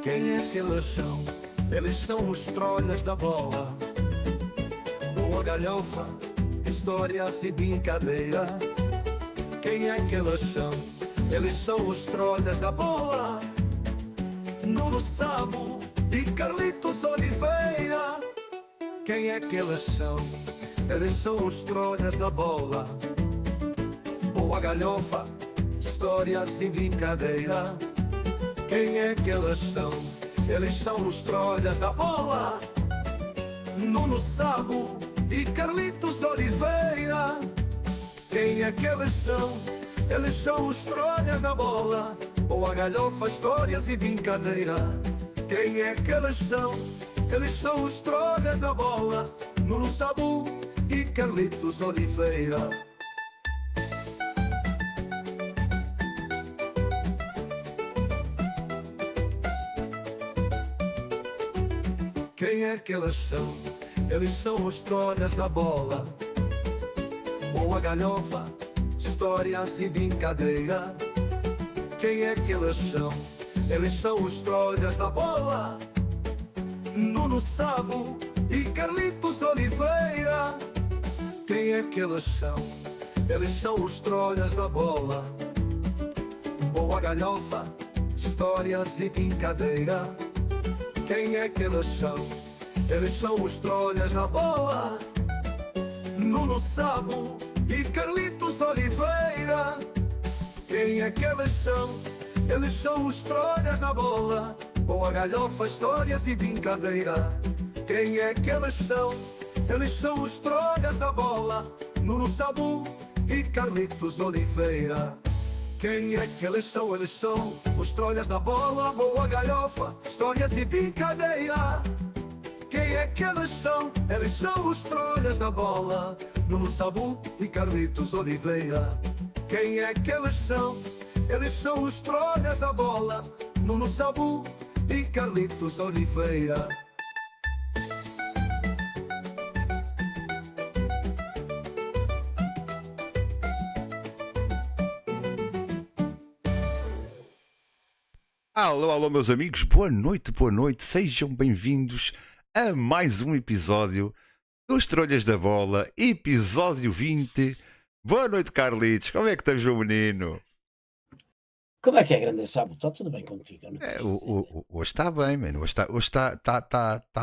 Quem é que eles são? Eles são os trolhas da bola. Boa galhofa, histórias e brincadeira. Quem é que eles são? Eles são os trolhas da bola. Nuno Sabo e Carlitos Oliveira. Quem é que eles são? Eles são os trolhas da bola. Boa galhofa, histórias e brincadeira. Quem é que eles são? Eles são os trolhas da bola. Nuno Sabo e Carlitos Oliveira. Quem é que eles são? Eles são os trolhas da bola. Boa galhofa, histórias e brincadeira. Quem é que eles são? Eles são os trolhas da bola. Nuno Sabo e Carlitos Oliveira. Quem é que eles são? Eles são os trolhas da bola. Boa galhofa, histórias e brincadeira. Quem é que eles são? Eles são os trolhas da bola. Nuno Sabo e Carlitos Oliveira. Quem é que eles são? Eles são os trolhas da bola. Boa galhofa, histórias e brincadeira. Quem é que eles são? Eles são os trolhas da bola. Nuno Sabo e Carlitos Oliveira. Quem é que eles são? Eles são os trolhas da bola. Boa galhofa, histórias e brincadeira. Quem é que eles são? Eles são os trolhas da bola. Nuno Sabo e Carlitos Oliveira. Quem é que eles são? Eles são os trolhas da bola. Boa galhofa, histórias e brincadeira. Quem é que eles são? Eles são os trolhas da bola. Nuno Sabo e Carlitos Oliveira. Quem é que eles são? Eles são os trolhas da bola. Nuno Sabo e Carlitos Oliveira. Alô, alô, meus amigos, boa noite, sejam bem-vindos a mais um episódio dos Trolhas da Bola, episódio 20. Boa noite, Carlitos, como é que estás, meu menino? Como é que é, grande Sábado? Está tudo bem contigo, não é? Hoje está bem, mano, hoje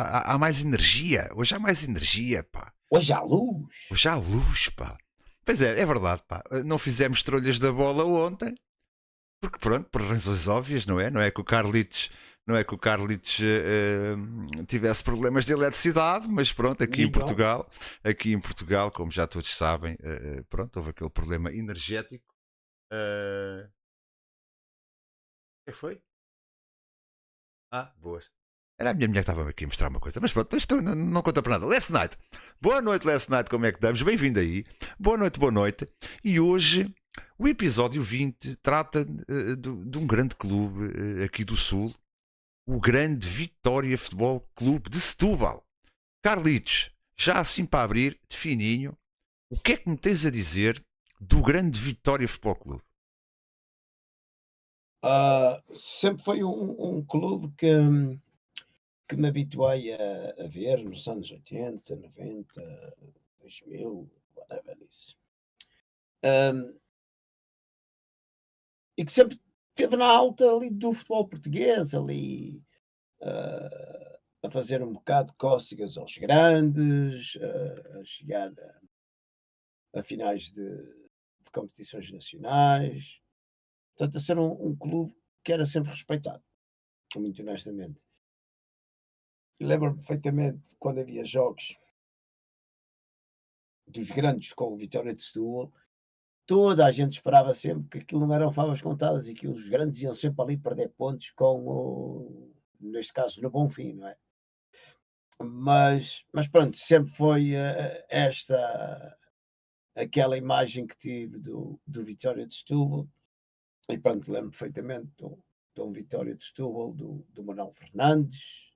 há mais energia, hoje há mais energia, pá. Hoje há luz. Hoje há luz, pá. Pois é verdade, pá, não fizemos Trolhas da Bola ontem. Porque pronto, por razões óbvias, não é? Não é que o Carlitos tivesse problemas de eletricidade, mas pronto, aqui em Portugal, como já todos sabem, pronto, houve aquele problema energético. O que foi? Boas. Era a minha mulher que estava aqui a mostrar uma coisa, mas pronto, isto não conta para nada. Last Night. Boa noite, Last Night, como é que estamos? Bem-vindo aí. Boa noite. E hoje o episódio 20 trata de um grande clube aqui do Sul, o grande Vitória Futebol Clube de Setúbal. Carlitos, já assim para abrir, de fininho, o que é que me tens a dizer do grande Vitória Futebol Clube? Sempre foi um clube que me habituei a ver nos anos 80, 90, 2000, whatever isso. E que sempre esteve na alta ali do futebol português, ali a fazer um bocado de cócegas aos grandes, a chegar a finais de competições nacionais. Portanto, a ser um clube que era sempre respeitado, muito honestamente. Lembro-me perfeitamente quando havia jogos dos grandes com o Vitória de Setúbal, toda a gente esperava sempre que aquilo não eram favas contadas e que os grandes iam sempre ali perder pontos com neste caso, no Bonfim, não é? Mas pronto, sempre foi aquela imagem que tive do Vitória de Setúbal. E pronto, lembro perfeitamente do Vitória de Setúbal, do Manuel Fernandes,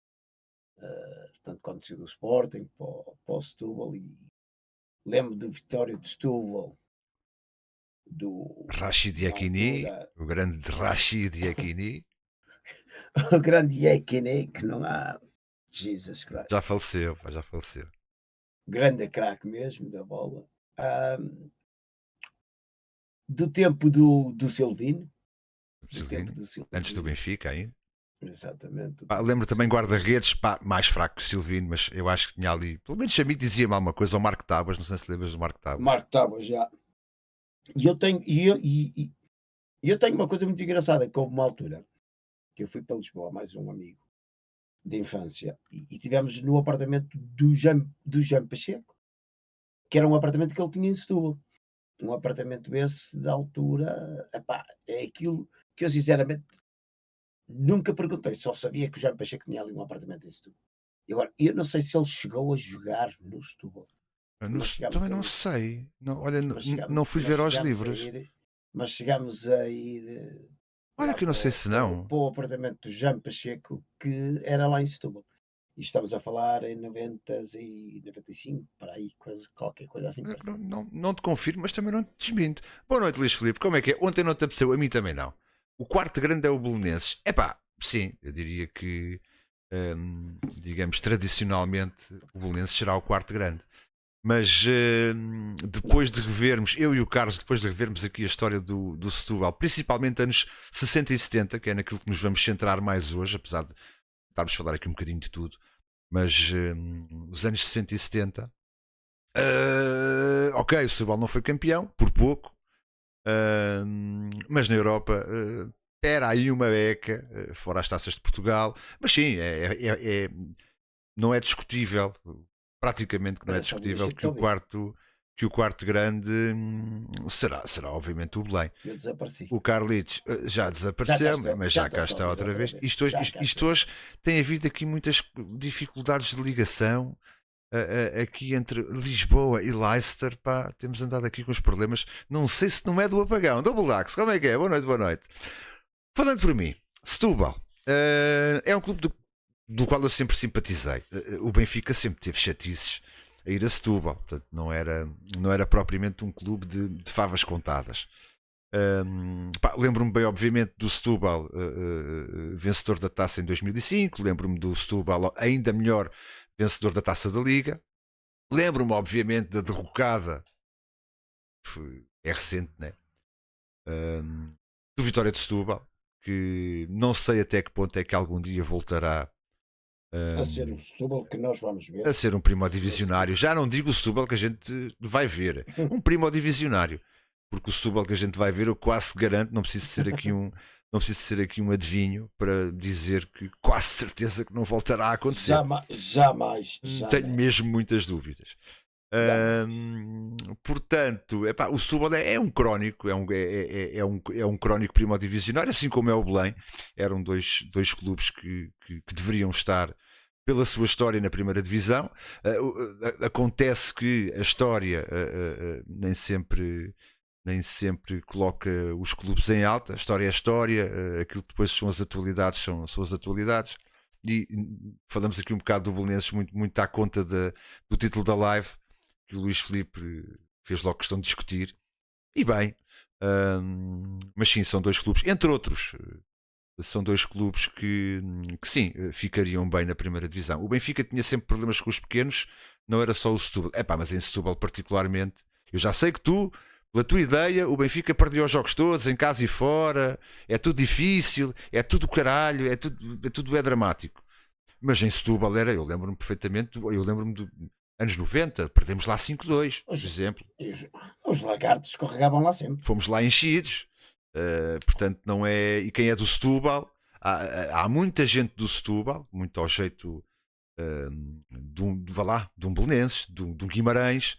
portanto, quando saiu do Sporting para o Setúbal, e lembro do Vitória de Setúbal, do Rachid Yakini, o grande Rachid Yakini. o grande Yekine, que não há. Jesus Christ. Já faleceu, pá, já faleceu. Grande craque mesmo da bola. Do tempo do Silvino. Do tempo Silvino, do Silvino. antes do Benfica ainda. Exatamente. Pá, lembro também guarda-redes, pá, mais fraco que o Silvino, mas eu acho que tinha ali, pelo menos a mim dizia-me alguma coisa, o Marco Tábuas, não sei se lembras do Marco Tábuas. Marco Tábua já. E eu tenho uma coisa muito engraçada, que houve uma altura que eu fui para Lisboa, mais um amigo de infância, e tivemos no apartamento do Jean Pacheco, que era um apartamento que ele tinha em Setúbal. Um apartamento esse da altura, epá, é aquilo que eu sinceramente nunca perguntei, só sabia que o Jean Pacheco tinha ali um apartamento em Setúbal. E agora, eu não sei se ele chegou a jogar no Setúbal. Mas chegámos Também a não ir, sei. Não, olha, mas não chegámos, fui mas ver aos chegámos a livros. ir, mas chegámos a ir Olha lá que eu não sei se não. para o apartamento do Jean Pacheco, que era lá em Setúbal. E estamos a falar em 90 e 95, para aí, qualquer coisa assim parecida. Não te confirmo, mas também não te desminto. Boa noite, Luís Filipe. Como é que é? Ontem não te apeteceu, a mim também não. O quarto grande é o Belenenses. Epá, sim, eu diria que, digamos, tradicionalmente, o Belenenses será o quarto grande. Mas depois de revermos, eu e o Carlos, depois de revermos aqui a história do Setúbal, principalmente anos 60 e 70, que é naquilo que nos vamos centrar mais hoje, apesar de estarmos a falar aqui um bocadinho de tudo, mas os anos 60 e 70, ok, o Setúbal não foi campeão, por pouco, mas na Europa era aí uma beca, fora as taças de Portugal, mas sim, não é discutível, praticamente que não é Parece alguma discutível gente que o ouvir. quarto grande será obviamente o Belém. Eu desapareci. O Carlitos já Já cá desapareceu, estou, mas já já estou cá a está ouvir outra outra vez. vez. Isto hoje, Já cá isto estou. hoje tem havido aqui muitas dificuldades de ligação aqui entre Lisboa e Leicester. Pá, temos andado aqui com os problemas. Não sei se não é do apagão. Double Dax, como é que é? Boa noite, boa noite. Falando por mim, Setúbal é um clube do qual eu sempre simpatizei. O Benfica sempre teve chatices a ir a Setúbal, portanto não era propriamente um clube de favas contadas. Lembro-me bem, obviamente, do Setúbal vencedor da taça em 2005. Lembro-me do Setúbal ainda melhor vencedor da taça da Liga. Lembro-me, obviamente, da derrocada, é recente, né? Do Vitória de Setúbal, que não sei até que ponto é que algum dia voltará A ser o Setúbal que nós vamos ver. a ser um primodivisionário. Já não digo o Setúbal que a gente vai ver, um primodivisionário, porque o Setúbal que a gente vai ver, eu quase garanto, não preciso ser aqui um adivinho para dizer que quase certeza que não voltará a acontecer. Jamais. Tenho mesmo muitas dúvidas. Portanto, o Setúbal é um crónico, é um crónico primodivisionário, assim como é o Belém. Eram dois clubes que deveriam estar pela sua história na primeira divisão. Acontece que a história nem sempre coloca os clubes em alta. A história é a história, aquilo que depois são as atualidades são as atualidades. E falamos aqui um bocado do Belenenses muito à conta do título da live, que o Luís Filipe fez logo questão de discutir. E bem, mas sim, são dois clubes, entre outros, são dois clubes que sim, ficariam bem na primeira divisão. O Benfica tinha sempre problemas com os pequenos, não era só o Setúbal. Mas em Setúbal particularmente, eu já sei que tu, pela tua ideia, o Benfica perdeu os jogos todos, em casa e fora, é tudo difícil, é tudo caralho, é tudo dramático. Mas em Setúbal eu lembro-me perfeitamente, eu lembro-me de anos 90, perdemos lá 5-2, por exemplo. Os lagartos escorregavam lá sempre. Fomos lá enchidos, portanto não é... E quem é do Setúbal, há muita gente do Setúbal, muito ao jeito de um Belenenses, de um Guimarães,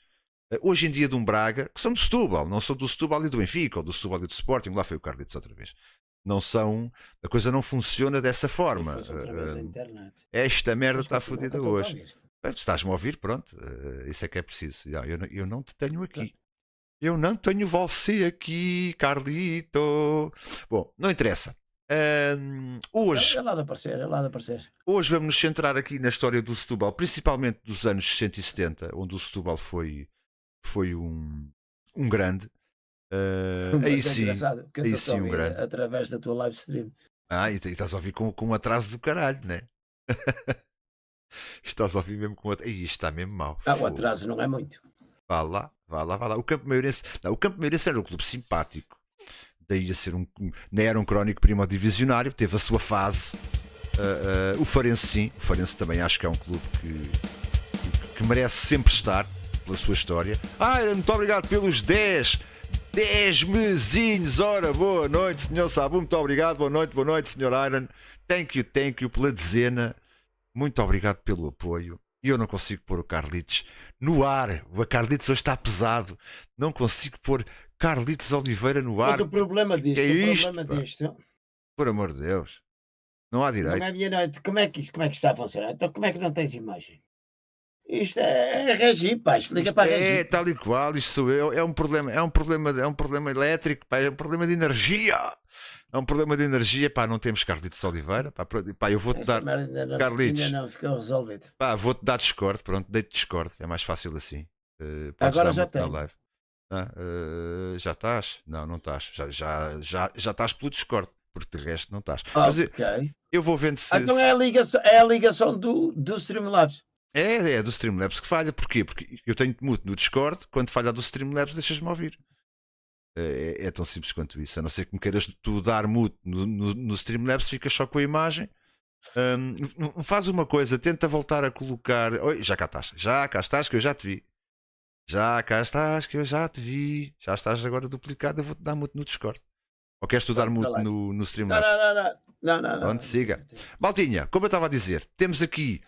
hoje em dia de um Braga, que são do Setúbal, não são do Setúbal e do Benfica, ou do Setúbal e do Sporting. Lá foi o Carlitos outra vez. Não são... A coisa não funciona dessa forma. Esta merda está fodida hoje. Estás-me a ouvir? Pronto. Isso é que é preciso. Eu não te tenho aqui. Eu não tenho você aqui, Carlito. Bom, não interessa. Hoje... É lá de aparecer. Hoje vamos nos centrar aqui na história do Setúbal, principalmente dos anos 60 e 70, onde o Setúbal foi um grande. Aí sim, engraçado, que aí sim um grande. através da tua live stream. E estás a ouvir com um atraso do caralho, né? Estás a ouvir mesmo com atraso. Isto está mesmo mau. O atraso não é muito. Vá lá, vá lá, vá lá. O Campo Meirense, não, o Campo Meirense era um clube simpático. Daí a ser não era um crónico primodivisionário, teve a sua fase. O Farense sim, o Farense também acho que é um clube que merece sempre estar pela sua história. Muito obrigado pelos 10 mesinhos. Ora, boa noite, senhor Sabu, muito obrigado, boa noite, senhor Iron. Thank you pela dezena. Muito obrigado pelo apoio. E eu não consigo pôr o Carlitos no ar. O Carlitos hoje está pesado. Não consigo pôr Carlitos Oliveira no ar. Mas o problema disto, Por amor de Deus. Não há direito. Não é meia-noite. Como é que está a funcionar? Então como é que não tens imagem? Isto é regi, pá. Isto liga para a regi. É tal e qual. Isto é um problema elétrico, pá, é um problema de energia. É um problema de energia, pá, não temos Carlitos Oliveira, pá, eu vou-te dar, Carlitos, ainda não ficou resolvido. Pá, vou-te dar Discord, pronto, deito Discord, é mais fácil assim. Agora já tem. Live. Já estás? Não estás, já estás pelo Discord, porque de resto não estás. Mas eu vou vendo se... Então é a ligação do Streamlabs. É do Streamlabs que falha, porquê? Porque eu tenho mute no Discord, quando falha do Streamlabs deixas-me ouvir. É tão simples quanto isso. A não ser que me queiras tu dar mute no Streamlabs, ficas só com a imagem. Faz uma coisa, tenta voltar a colocar. Oi, já cá estás, que eu já te vi. Já cá estás, que eu já te vi. Já estás agora duplicado. Eu vou-te dar mute no Discord. Ou queres tu dar mute no Streamlabs? Não. Onde siga. Maltinha, como eu estava a dizer, temos aqui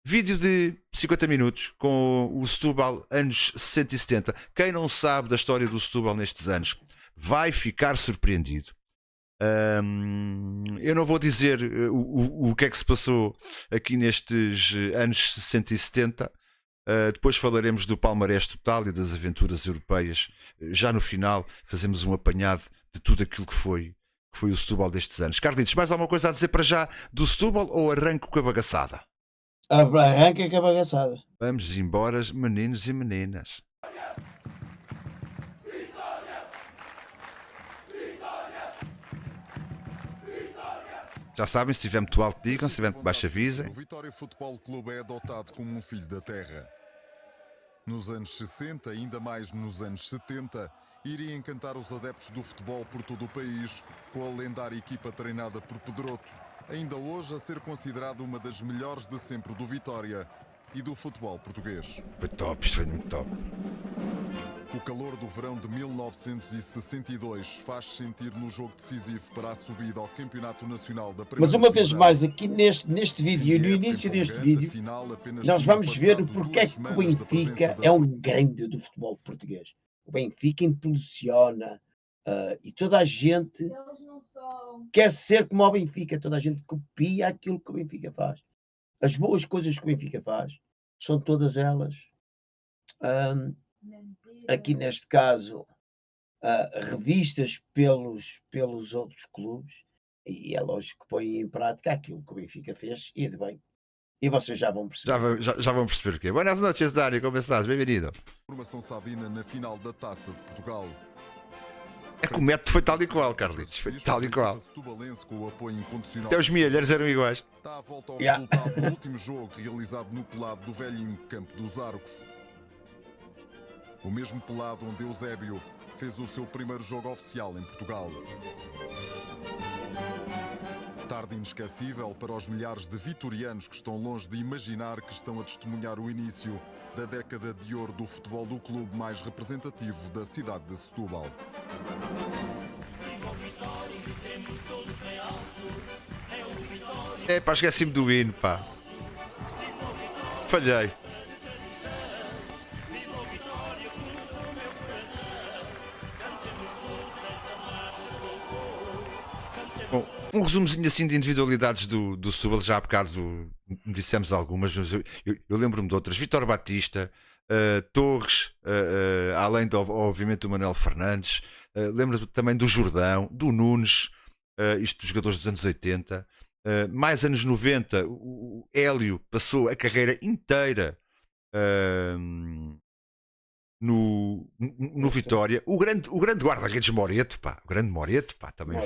vídeo de 50 minutos com o Setúbal anos 60 e 70. Quem não sabe da história do Setúbal nestes anos vai ficar surpreendido. Eu não vou dizer o que é que se passou aqui nestes anos 60 e 70. Depois falaremos do palmarés total e das aventuras europeias. Já no final fazemos um apanhado de tudo aquilo que foi o Setúbal destes anos. Carlitos, mais alguma coisa a dizer para já do Setúbal ou arranco com a bagaçada? Arranca com a bagaçada. Vamos embora, meninos e meninas. Já sabem, se estiver muito alto digam, se estiver muito baixo avisem. O Vitória Futebol Clube é adotado como um filho da terra. Nos anos 60, ainda mais nos anos 70, iria encantar os adeptos do futebol por todo o país, com a lendária equipa treinada por Pedroto, ainda hoje a ser considerado uma das melhores de sempre do Vitória e do futebol português. Foi top, isto foi muito top. O calor do verão de 1962 faz sentir no jogo decisivo para a subida ao Campeonato Nacional da Primeira Mas uma vez Divisão. mais, aqui neste vídeo e no início deste vídeo, nós vamos ver o porquê é que o Benfica é um grande do futebol português. O Benfica impulsiona e toda a gente quer ser como o Benfica, toda a gente copia aquilo que o Benfica faz. As boas coisas que o Benfica faz são todas elas, aqui neste caso, revistas pelos outros clubes, e é lógico que põem em prática aquilo que o Benfica fez, e de bem. E vocês já vão perceber. Já vão perceber o quê. Buenas noches, Dário, como estás? Bem-vindo. Formação Sadina na final da Taça de Portugal. É que o método foi tal e qual, Carlitos. Foi tal e qual. Até os milhares eram iguais. Está à volta ao resultado do último jogo realizado no pelado do velhinho Campo dos Arcos. O mesmo pelado onde Eusébio fez o seu primeiro jogo oficial em Portugal. Tarde inesquecível para os milhares de vitorianos que estão longe de imaginar que estão a testemunhar o início da década de ouro do futebol do clube mais representativo da cidade de Setúbal. É pá, esqueci-me do hino, pá. Falhei. Bom, um resumozinho assim de individualidades do Setúbal. Já há bocado dissemos algumas, mas eu lembro-me de outras. Vítor Batista, Torres, além do obviamente do Manuel Fernandes, lembro-me também do Jordão, do Nunes, isto dos jogadores dos anos 80. Mais anos 90, o Hélio passou a carreira inteira no Vitória. O grande guarda-redes Moreto, pá. O grande Moreto, pá, também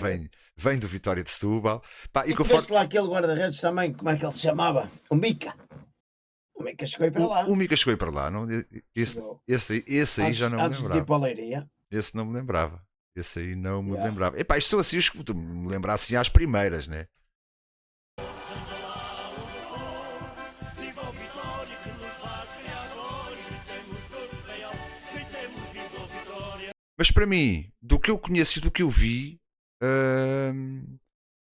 vem do Vitória de Setúbal. Pá, E tiveste lá aquele guarda-redes também, como é que ele se chamava? O Mica. O Mica chegou aí para lá. O Mica chegou aí para lá. Não? Esse aí já não me Antes de ir lembrava. para a Leiria. Esse não me lembrava. Esse aí não me Yeah. lembrava. Epá, isto são assim os que tu me lembrar assim às primeiras, né? Mas para mim, do que eu conheço e do que eu vi,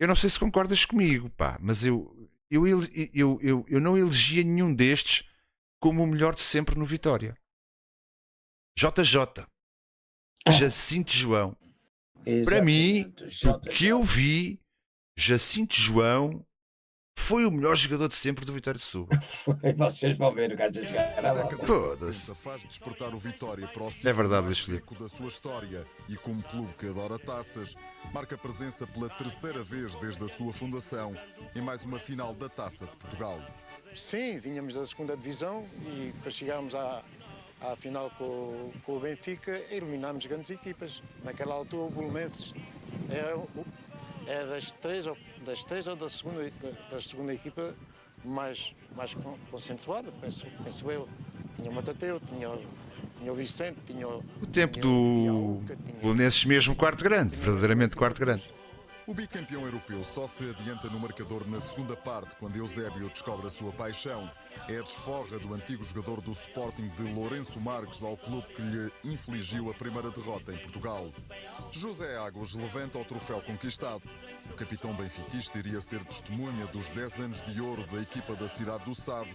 eu não sei se concordas comigo, pá, mas eu não elegia nenhum destes como o melhor de sempre no Vitória. JJ, Jacinto João. Para mim, do que eu vi, Jacinto João foi o melhor jogador de sempre do Vitória de Setúbal. Vocês vão ver o gajo a jogar. A década de Foda-se. 60 faz despertar o Vitória para o É ciclo verdade, mais Luís Filipe. rico da sua história e como clube que adora taças, marca presença pela terceira vez desde a sua fundação em mais uma final da Taça de Portugal. Sim, vinhamos da segunda divisão e depois chegámos à final com o Benfica e eliminámos grandes equipas. Naquela altura o Bolonenses é das três ou da segunda equipa mais concentrada, penso eu. Tinha o Matateu, tinha o Vicente, tinha O tempo tinha o do Piauca, tinha- Belenenses mesmo quarto grande, verdadeiramente quarto grande. O bicampeão europeu só se adianta no marcador na segunda parte, quando Eusébio descobre a sua paixão. É a desforra do antigo jogador do Sporting de Lourenço Marques ao clube que lhe infligiu a primeira derrota em Portugal. José Águas levanta o troféu conquistado. O capitão benfiquista iria ser testemunha dos 10 anos de ouro da equipa da cidade do Sado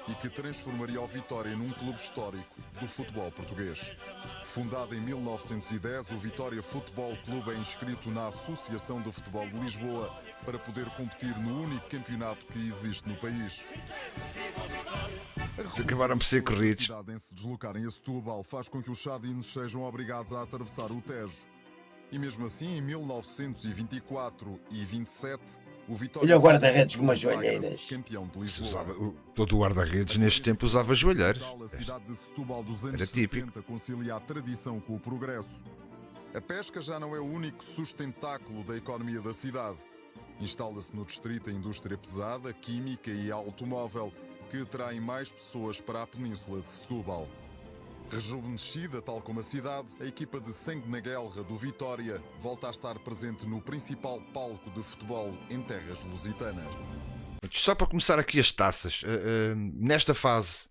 e que transformaria o Vitória num clube histórico do futebol português. Fundado em 1910, o Vitória Futebol Clube é inscrito na Associação de Futebol de Lisboa para poder competir no único campeonato que existe no país. Eles acabaram por ser corridos. A cidade em se deslocarem a Setúbal faz com que os chadinos sejam obrigados a atravessar o Tejo. E mesmo assim, em 1924 e 27, o Vitória Olha o guarda-redes Futebol com umas Clube sagra-se joelheiras. campeão de Se Lisboa. todo o guarda-redes neste tempo usava joelheiros. A cidade de Setúbal dos anos Era típico. 60 concilia a tradição com o progresso. A pesca já não é o único sustentáculo da economia da cidade. Instala-se no distrito a indústria pesada, química e automóvel, que atraem mais pessoas para a península de Setúbal. Rejuvenescida, tal como a cidade, a equipa de sangue na guerra do Vitória volta a estar presente no principal palco de futebol em terras lusitanas. Só para começar aqui as taças, nesta fase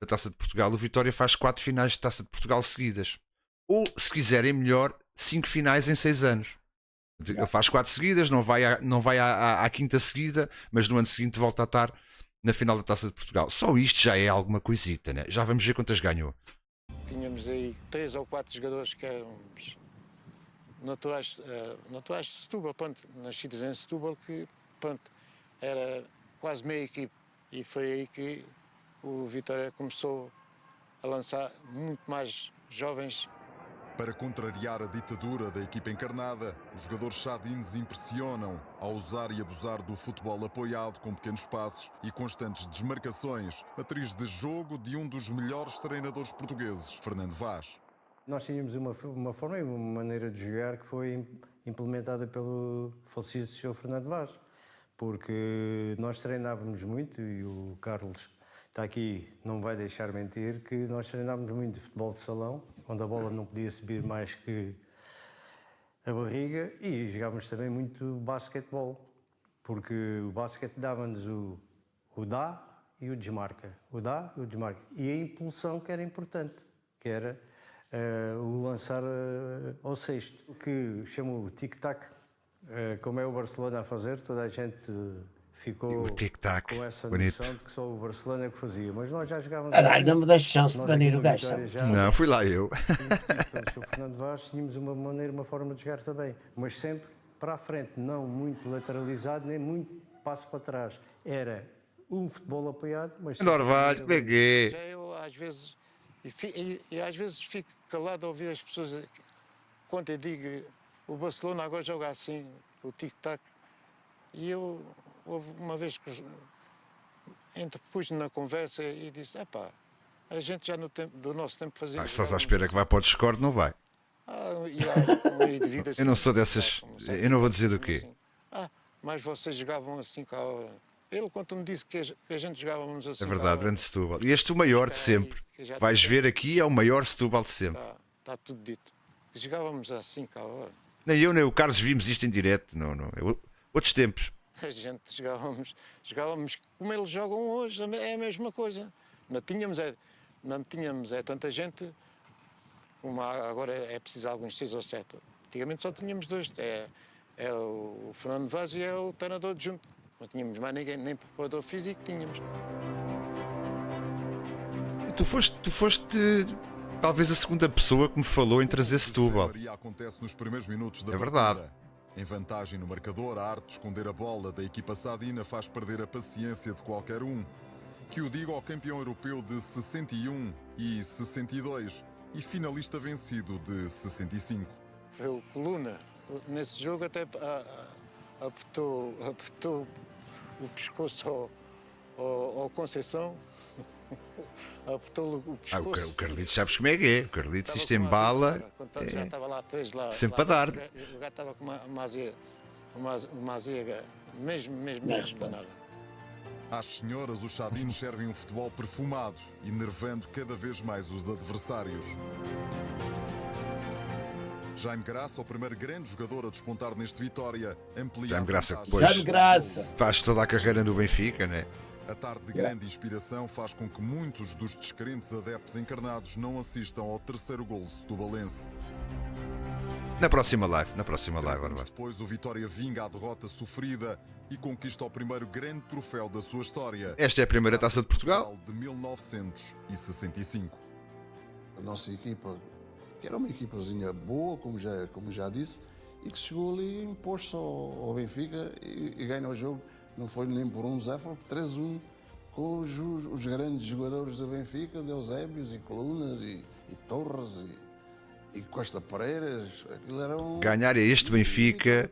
da Taça de Portugal, o Vitória faz 4 finais de Taça de Portugal seguidas. Ou, se quiserem melhor, 5 finais em 6 anos. Ele faz 4 seguidas, não vai à quinta seguida, mas no ano seguinte volta a estar na final da Taça de Portugal. Só isto já é alguma coisita, né? Já vamos ver quantas ganhou. Tínhamos aí 3 ou 4 jogadores que eram naturais de Setúbal, pronto, nascidos em Setúbal, que pronto, era quase meia equipe. E foi aí que o Vitória começou a lançar muito mais jovens. Para contrariar a ditadura da equipa encarnada, os jogadores chadinos impressionam ao usar e abusar do futebol apoiado com pequenos passos e constantes desmarcações, matriz de jogo de um dos melhores treinadores portugueses, Fernando Vaz. Nós tínhamos uma forma e uma maneira de jogar que foi implementada pelo falecido Sr. Fernando Vaz, porque nós treinávamos muito, e o Carlos está aqui, não vai deixar mentir, que nós treinávamos muito de futebol de salão, onde a bola não podia subir mais que a barriga, e jogávamos também muito basquetebol, porque o basquete dava-nos o dá e o desmarca. O dá e o desmarca. E a impulsão que era importante, que era o lançar ao cesto, o que chamou o tic-tac, como é o Barcelona a fazer, toda a gente ficou O tic-tac, com essa bonito. noção de que só o Barcelona é que fazia, mas nós já jogávamos Caralho, assim. não me deixes chance de Nós banir aqui o no gajo, Vitória sabe? já Não, fui lá eu. pelo Sr. Fernando Vaz, tínhamos uma maneira, uma forma de jogar também, mas sempre para a frente, não muito lateralizado, nem muito passo para trás. Era um futebol apoiado, mas sempre Orvalho, ali. peguei. Já eu às vezes, e às vezes fico calado a ouvir as pessoas quando eu digo o Barcelona agora joga assim, o tic-tac, e eu houve uma vez que interpus na conversa e disse, epá, A gente já do nosso tempo fazia. Ah, estás à espera que vá para o Discord, não vai. E há meios de vida Eu não assim, sou dessas. como Eu não vou dizer do quê. assim. Mas vocês jogavam assim cá a hora. Ele, quando me disse que a gente jogávamos assim. É verdade, grande Setúbal. E este o maior de sempre. Vais ver aqui, é o maior Setúbal de sempre. Está tudo dito. Jogávamos assim cá a hora. Nem eu nem o Carlos vimos isto em direto. Não. Outros tempos. A gente jogávamos como eles jogam hoje, é a mesma coisa. Não tínhamos tanta gente como agora é preciso alguns 6 ou 7. Antigamente só tínhamos 2. É o Fernando Vaz e é o treinador adjunto. Não tínhamos mais ninguém, nem preparador físico tínhamos. E tu foste talvez a segunda pessoa que me falou em trazer Setúbal. Acontece nos primeiros minutos da É verdade. partida. Em vantagem no marcador, a arte de esconder a bola da equipa sadina faz perder a paciência de qualquer um. Que o diga ao campeão europeu de 61 e 62 e finalista vencido de 65. Foi o Coluna. Nesse jogo até apertou o pescoço ao Conceição. Apertou o pescoço. O Carlitos, sabes como é que é? O Carlitos, isto embala. Já estava lá atrás, sempre a dar. O gato estava com uma azia mesmo danada. Às senhoras, os sadinos servem um futebol perfumado, enervando cada vez mais os adversários. Jaime Graça, o primeiro grande jogador a despontar neste Vitória, amplia Jaime a Graça, vantagem. depois- Jaime Graça. Faz toda a carreira no Benfica, né? A tarde de grande inspiração faz com que muitos dos descrentes adeptos encarnados não assistam ao terceiro golo setubalense. Na próxima live, agora Anos vai. depois, o Vitória vinga a derrota sofrida e conquista o primeiro grande troféu da sua história. Esta é a primeira Taça de Portugal. De 1965. A nossa equipa, que era uma equipazinha boa, como já disse, e que chegou ali e impôs-se ao Benfica e ganhou o jogo. Não foi nem por 1-0, foi por 3-1, com os grandes jogadores do Benfica, de Eusébios e Colunas e Torres e Costa Pereiras. Aquilo era um... Ganhar a este Benfica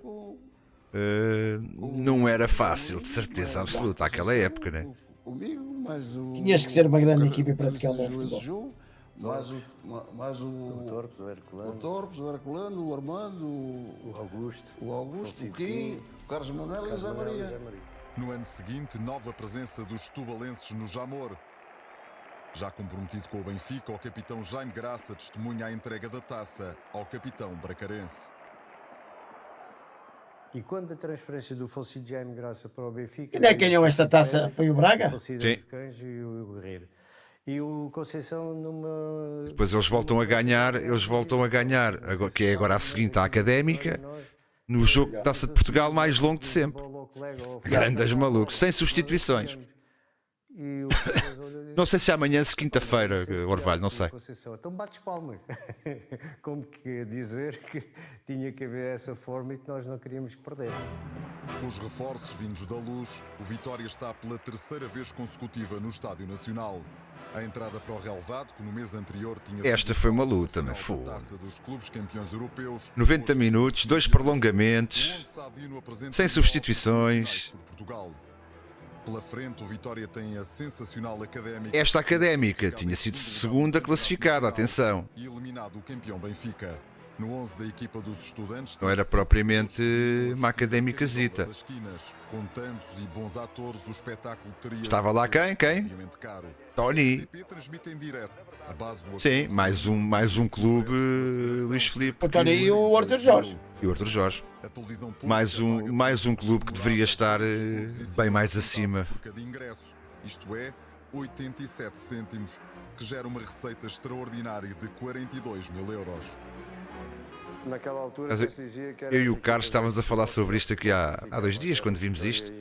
não era fácil, de certeza absoluta, àquela época, né? Comigo, mas o... Tinhas que ser uma grande equipa para praticar o bom esse futebol. jogo, mais o Torpes, o Herculano, Torpes, o Herculano, o Armando, o Augusto, o Kim, o Carlos Manuel e o Zé Maria. No ano seguinte, nova presença dos setubalenses no Jamor. Já comprometido com o Benfica, o capitão Jaime Graça testemunha a entrega da taça ao capitão bracarense. E quando a transferência do falecido Jaime Graça para o Benfica... Quem é que ganhou esta taça? Foi o Braga? O falecido Sim. Arcanjo e o Guerreiro. E o Conceição numa... Depois eles voltam a ganhar, que é agora a seguinte, a Académica, no jogo de Taça de Portugal mais longo de sempre. Grandes malucos, sem substituições. Não sei se é amanhã, se quinta-feira, Orvalho, não sei. Então bates palmas. Como que dizer que tinha que haver essa forma e que nós não queríamos perder. Com os reforços vindos da Luz, o Vitória está pela terceira vez consecutiva no Estádio Nacional. A entrada para o relevado, que no mês anterior tinha Esta sido foi uma a luta, final né? da Fogo. Taça dos clubes campeões europeus. 90 minutos, 2 prolongamentos, sem substituições. Portugal. Pela frente, o Vitória tem a sensacional Académica. Esta Académica tinha sido segunda classificada, atenção. E eliminado o campeão Benfica. No 11 da equipa dos estudantes... Não era propriamente uma académicazita. Das esquinas. Com tantos e bons atores, o espetáculo teria... Estava lá quem? obviamente caro. Tony. O TP transmite em direto. A base do Sim, mais um clube, Luís Filipe. O Tony e o Arthur Jorge. E o Arthur Jorge. A televisão pública Mais um clube que deveria estar bem mais acima. por cada ingresso, isto é, 87 cêntimos, que gera uma receita extraordinária de 42 mil euros. Naquela altura Mas se dizia que era Eu e o Carlos estávamos a falar sobre isto aqui há 2 dias, quando vimos isto.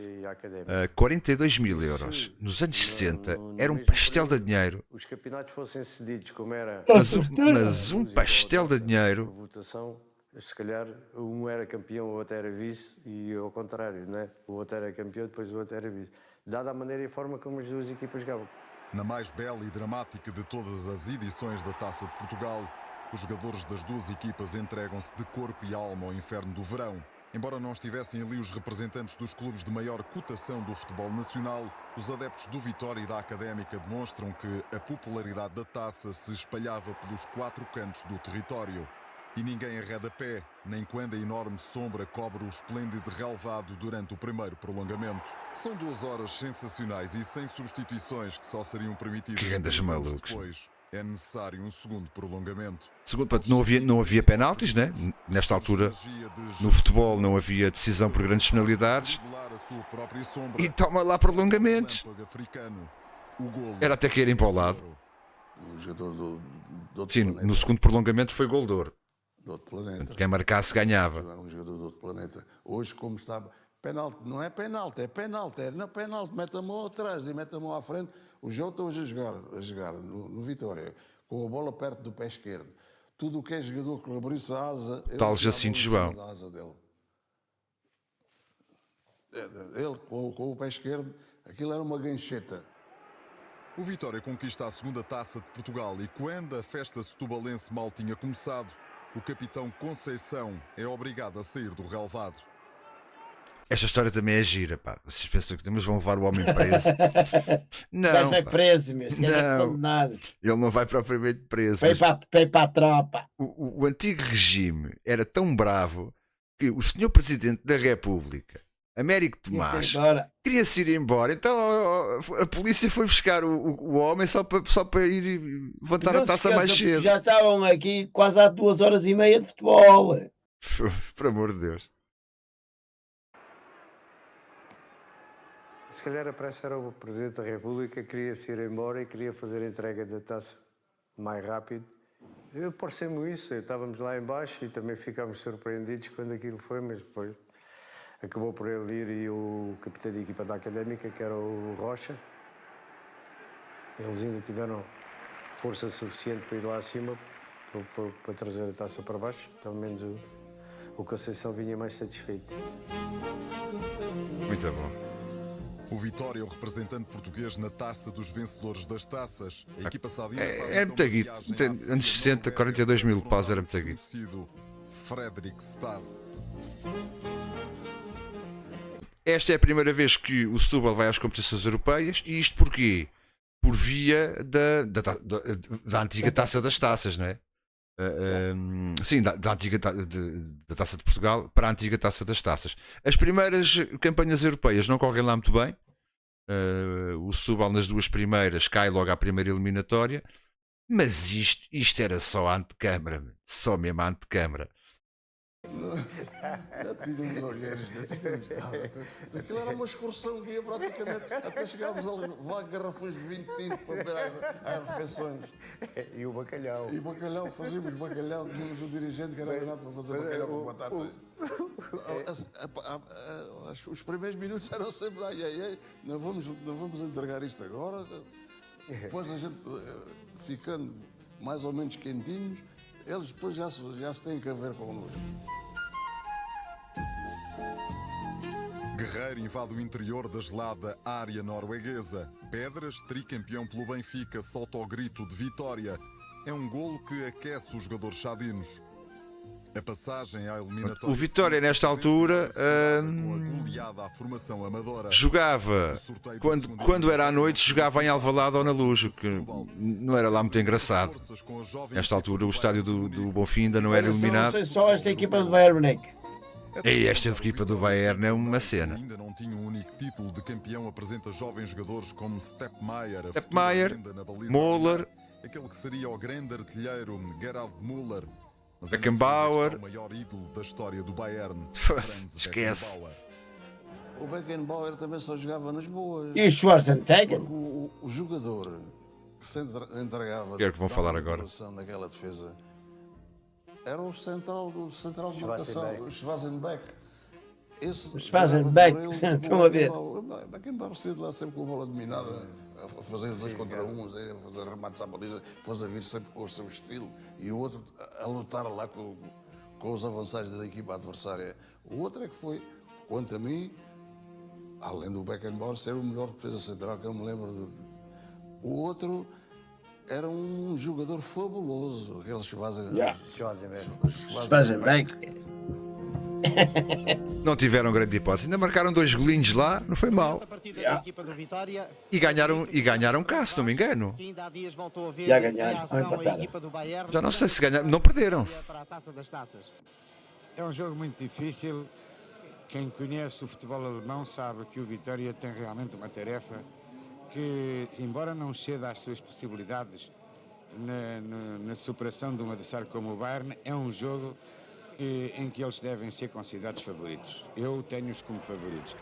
42 mil euros. Nos anos 60 era um pastel de dinheiro. Os campeonatos fossem cedidos como era... Mas um pastel de dinheiro. Votação, se calhar um era campeão, o outro era vice e ao contrário, né? O outro era campeão, depois o outro era vice. Dada a maneira e forma como as duas equipas jogavam. Na mais bela e dramática de todas as edições da Taça de Portugal, os jogadores das duas equipas entregam-se de corpo e alma ao inferno do verão, Embora não estivessem ali os representantes dos clubes de maior cotação do futebol nacional, os adeptos do Vitória e da Académica demonstram que a popularidade da taça se espalhava pelos 4 cantos do território. E ninguém arreda pé, nem quando a enorme sombra cobre o esplêndido relvado durante o primeiro prolongamento. São 2 horas sensacionais e sem substituições que só seriam permitidas Que grandes 3 anos malucos. depois. É necessário um segundo prolongamento. Segundo, portanto, não havia penaltis, né? Nesta altura, no futebol não havia decisão por grandes penalidades. E toma lá prolongamentos. Era até que irem para o lado. Um jogador do outro Sim, planeta. no segundo prolongamento foi gol de ouro. Do outro planeta. Quem marcasse ganhava. Era um jogador do outro planeta. Hoje, como estava. Penalti, não é penalti, é penalti. É não penalti, mete a mão atrás e mete a mão à frente. O João está hoje a jogar no Vitória, com a bola perto do pé esquerdo. Tudo o que é jogador que abrisse a asa. Tal Jacinto João. Da asa dele. Ele, com o pé esquerdo, aquilo era uma gancheta. O Vitória conquista a segunda taça de Portugal e quando a festa setubalense mal tinha começado, o capitão Conceição é obrigado a sair do relvado. Esta história também é gira, pá. Vocês pensam que vão levar o homem preso? O gajo Não, é pá. preso, meu. Esse gajo é Não. condenado. Ele não vai propriamente preso. Vem Mas para a tropa. o antigo regime era tão bravo que o senhor Presidente da República, Américo Tomás, Agora, queria-se ir embora. Então a polícia foi buscar o homem só para ir levantar a não se taça mais esqueça, cedo. já estavam aqui quase há 2 horas e meia de futebol. Por amor de Deus. Se calhar a pressa era o Presidente da República, queria-se ir embora e queria fazer a entrega da taça mais rápido. Eu pareceu-me isso, estávamos lá embaixo e também ficámos surpreendidos quando aquilo foi, mas depois acabou por ele ir e o capitão de equipa da Académica, que era o Rocha. Eles ainda tiveram força suficiente para ir lá acima para trazer a taça para baixo. Pelo menos o Conceição vinha mais satisfeito. Muito bom. O Vitória é o representante português na taça dos vencedores das taças. A equipa sadina faz É então muito uma guito. viagem à África Anos 60, Noroeste 42 mil para o paus era muito guito. conhecido Fredrikstad. Esta é a primeira vez que o Setúbal vai às competições europeias. E isto porquê? Por via da antiga Taça das Taças, não é? Sim, da antiga da Taça de Portugal para a antiga Taça das Taças. As primeiras campanhas europeias não correm lá muito bem. O Setúbal nas 2 primeiras cai logo à primeira eliminatória. Mas isto era só a antecâmara, só mesmo a antecâmara. Já tínhamos olheiros, já tínhamos nada. Aquilo era uma excursão que ia praticamente até chegámos a levar garrafões de 20 tintos para beber às refeições. E o bacalhau. E bacalhau, fazíamos bacalhau, tínhamos um dirigente que era danado para fazer bacalhau com batata. Os primeiros minutos eram sempre ai, ai, ai, não vamos entregar isto agora. Depois a gente ficando mais ou menos quentinhos, eles depois já se têm que a ver connosco. Guerreiro invade o interior da gelada área norueguesa. Pedras, tricampeão pelo Benfica, solta o grito de vitória. É um golo que aquece os jogadores chadinos. A passagem à eliminatória. O Vitória, nesta altura, com a goleada à formação amadora. jogava, quando era à noite, jogava em Alvalade ou na Luz, o que não era lá muito engraçado. Nesta altura, o estádio do Bonfim ainda não era iluminado. Não sei só esta equipa do Bayern Munique. E esta equipa do Bayern é uma cena. Ainda não tinha um único título de campeão, apresenta jovens jogadores como Steppmeier, a Steppmeier, futura lenda na baliza Müller, aquele que seria o grande artilheiro Gerald Müller, mas Beckenbauer. o maior ídolo da história do Bayern. Esquece. Beckenbauer. O Beckenbauer também só jogava nas boas. E o Schwarzenegger? Porque o jogador que se entregava Que é o que vão falar agora. naquela defesa era o central de marcação, o Schwarzenbeck. O Schwarzenbeck, estão a ver. O Beckenbauer cedo lá sempre com a bola dominada, a fazer 2 contra 1, a fazer remates à baliza, depois a vir sempre com o seu estilo, e o outro a lutar lá com os avançados da equipa adversária. O outro é que foi, quanto a mim, além do Beckenbauer ser o melhor defesa central que eu me lembro, o outro era um jogador fabuloso, aquele Schwarzenbeck. Schwarzenbeck. Não tiveram grande hipótese. Ainda marcaram 2 golinhos lá, não foi mal. E ganharam cá, se não me engano. Já ganharam, ou empataram. Já não sei se ganharam. Não perderam. É um jogo muito difícil. Quem conhece o futebol alemão sabe que o Vitória tem realmente uma tarefa que, embora não ceda às suas possibilidades na superação de um adversário como o Bayern, é um jogo em que eles devem ser considerados favoritos. Eu tenho-os como favoritos.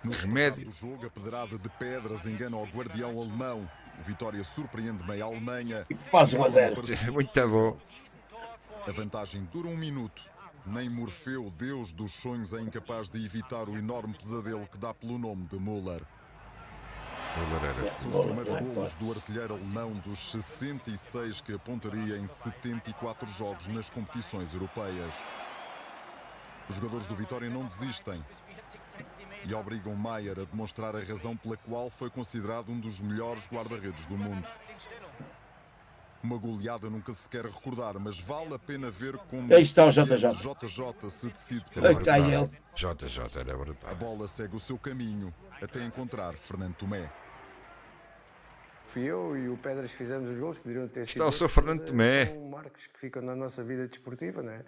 No Remédio. remédio do jogo, a pedrada de pedras engana o guardião alemão. O Vitória surpreende meia Alemanha. E faz 1 a 0. Muito bom. A vantagem dura 1 minuto. Nem Morfeu, deus dos sonhos, é incapaz de evitar o enorme pesadelo que dá pelo nome de Müller. São os primeiros golos do artilheiro alemão dos 66 que apontaria em 74 jogos nas competições europeias. Os jogadores do Vitória não desistem e obrigam Maier a demonstrar a razão pela qual foi considerado um dos melhores guarda-redes do mundo. Uma goleada nunca se quer recordar, mas vale a pena ver como Aí está o JJ. JJ se decide Ai, pela cai verdade. ele. JJ era A brutal. bola segue o seu caminho até encontrar Fernando Tomé. Fui eu e o Pedras que fizemos os gols, poderiam ter sido. Está o seu Fernando Tomé. São marcos que ficam na nossa vida desportiva, não é?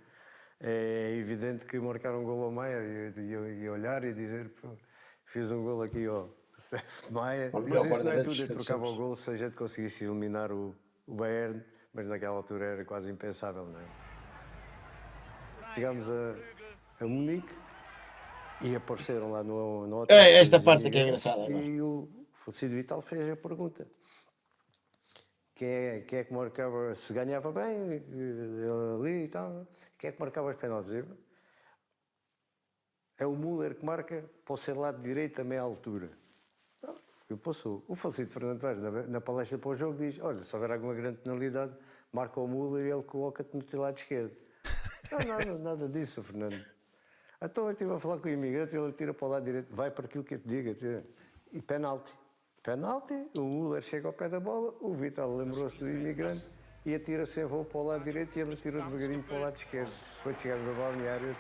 É evidente que marcar um gol ao Maia e olhar e dizer, pô, fiz um gol aqui ao Maia. O Mas melhor isso não é guarda-redes tudo, eu de trocava o sempre. gol se a gente conseguisse eliminar o Bayern, mas naquela altura era quase impensável, não é? Chegámos a Munique e apareceram lá no hotel. Esta parte aqui é engraçada. E o falecido Vital fez a pergunta. Quem é que marcava, se ganhava bem, ali e tal, quem é que marcava os penaltis? É o Müller que marca, pode ser lado direito a meia altura. Eu posso. O falecido Fernando Vaz, na palestra para o jogo, diz, olha, se houver alguma grande penalidade, marca o Müller e ele coloca-te no teu lado esquerdo. Não, nada disso, Fernando. Então eu estive a falar com o imigrante, ele tira para o lado direito, vai para aquilo que eu te diga. E penalti. Penalti, o Müller chega ao pé da bola, o Vital lembrou-se do imigrante e atira sem voo para o lado direito e ele atirou devagarinho para o lado esquerdo. Quando chegámos ao balneário,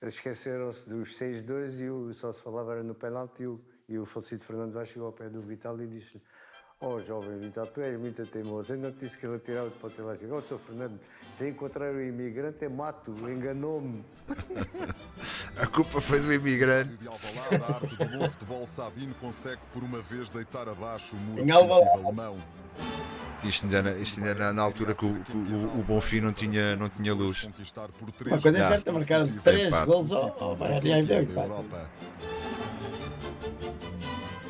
esqueceram-se dos 6-2 e só se falava era no penalti e o falecido Fernando Vaz chegou ao pé do Vital e disse-lhe: oh, jovem Vital, tu és muito teimoso. Ainda te disse que ele atirava para o teu lado. Oh, Sr. Fernando, se encontrar o imigrante é mato, enganou-me. A culpa foi do imigrante. De Alvalade, a arte do bom futebol Sadino consegue por uma vez deitar abaixo o muro Em Alvalade. defensivo alemão. Isto ainda era na altura que o Bonfim não tinha luz. Conquistar por Uma três coisa é vezes certa, marcaram consecutivas 3 empate. gols o ao título de Bayern. campeão E aí da Europa.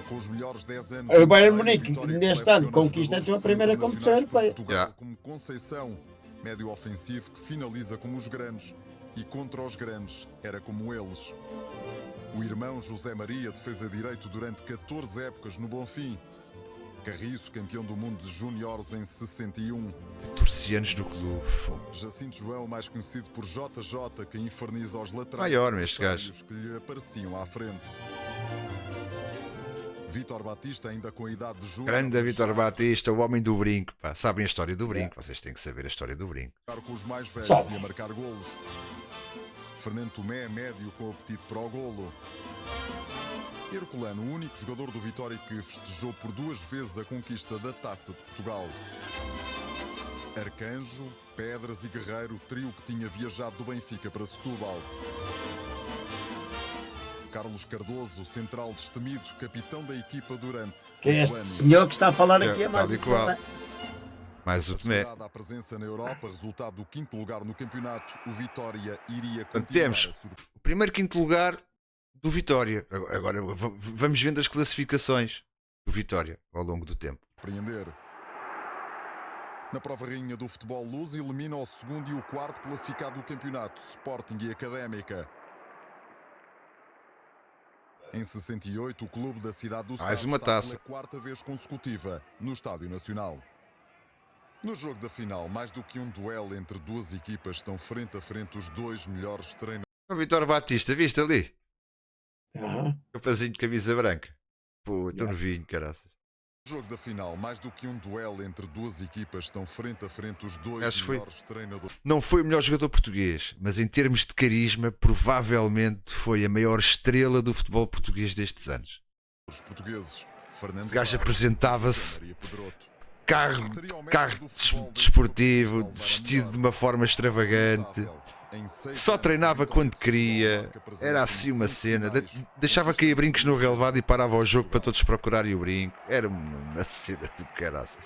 Com os melhores 10 anos O Bayern europeios, Munique, Vitória neste ano, coleciona conquista a jogadores sua que primeira são competição internacionais europeia. por Portugal, Já. como Conceição, médio ofensivo que finaliza como os grandes e contra os grandes era como eles. O irmão José Maria, defesa direito durante 14 épocas no Bonfim. Carriço, campeão do mundo de júniores em 61. 14 anos do clube. Fogo. Jacinto João, mais conhecido por JJ, que inferniza os laterais Maior, este adversários que lhe apareciam à frente. Vítor Batista, ainda com a idade de júnior. Grande Vítor Batista, o homem do brinco. Pá. Sabem a história do brinco. Vocês têm que saber a história do brinco. Com os mais velhos Sabe. e a marcar golos. Fernando Tomé, médio com apetite para o golo. Herculano, o único jogador do Vitória que festejou por 2 vezes a conquista da Taça de Portugal. Arcanjo, Pedras e Guerreiro, trio que tinha viajado do Benfica para Setúbal. Carlos Cardoso, central destemido, capitão da equipa durante Que é 8 este anos. senhor que está a falar É, aqui é tal mais e um qual. problema. Mais o Tomé. Assegurada a presença na Europa, resultado do 5º lugar no campeonato, o Vitória iria Portanto, continuar temos a surpreender. o primeiro quinto lugar do Vitória. Agora vamos vendo as classificações do Vitória ao longo do tempo. Na prova rainha do futebol luz, elimina o 2º e o 4º classificado do campeonato, Sporting e Académica. Em 68, o clube da cidade do Mais Sado uma está taça. pela 4ª vez consecutiva no Estádio Nacional. No jogo da final, mais do que um duelo entre duas equipas, estão frente a frente os 2 melhores treinadores. O Vítor Batista, viste ali? Aham. Rapazinho de camisa branca. Pô, tão novinho, caraças. Jogo da final, mais do que um duelo entre duas equipas, estão frente a frente os dois Acho que foi. melhores treinadores. Não foi o melhor jogador português, mas em termos de carisma, provavelmente foi a maior estrela do futebol português destes anos. Os portugueses, Fernando O gajo Vaz, apresentava-se Maria Pedroto. carro desportivo, vestido de uma forma extravagante, só treinava quando queria, era assim uma cena, deixava cair brincos no relevado e parava o jogo para todos procurarem o brinco, era uma cena do caraças.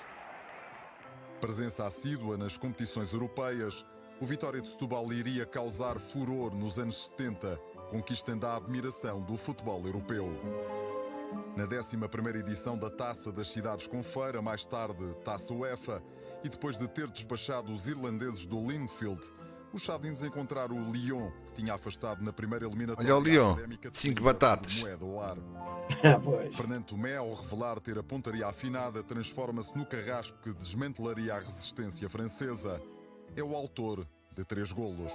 Presença assídua nas competições europeias, o Vitória de Setúbal iria causar furor nos anos 70, conquistando a admiração do futebol europeu. Na 11ª edição da Taça das Cidades com Feira, mais tarde Taça UEFA, e depois de ter despachado os irlandeses do Linfield, os Chadins encontraram o Lyon, que tinha afastado na primeira eliminatória. Olha o Lyon, académica de 5 Coimbra batatas. por moeda ao ar. Pois. Fernando Tomé, ao revelar ter a pontaria afinada, transforma-se no carrasco que desmantelaria a resistência francesa. É o autor de 3 golos.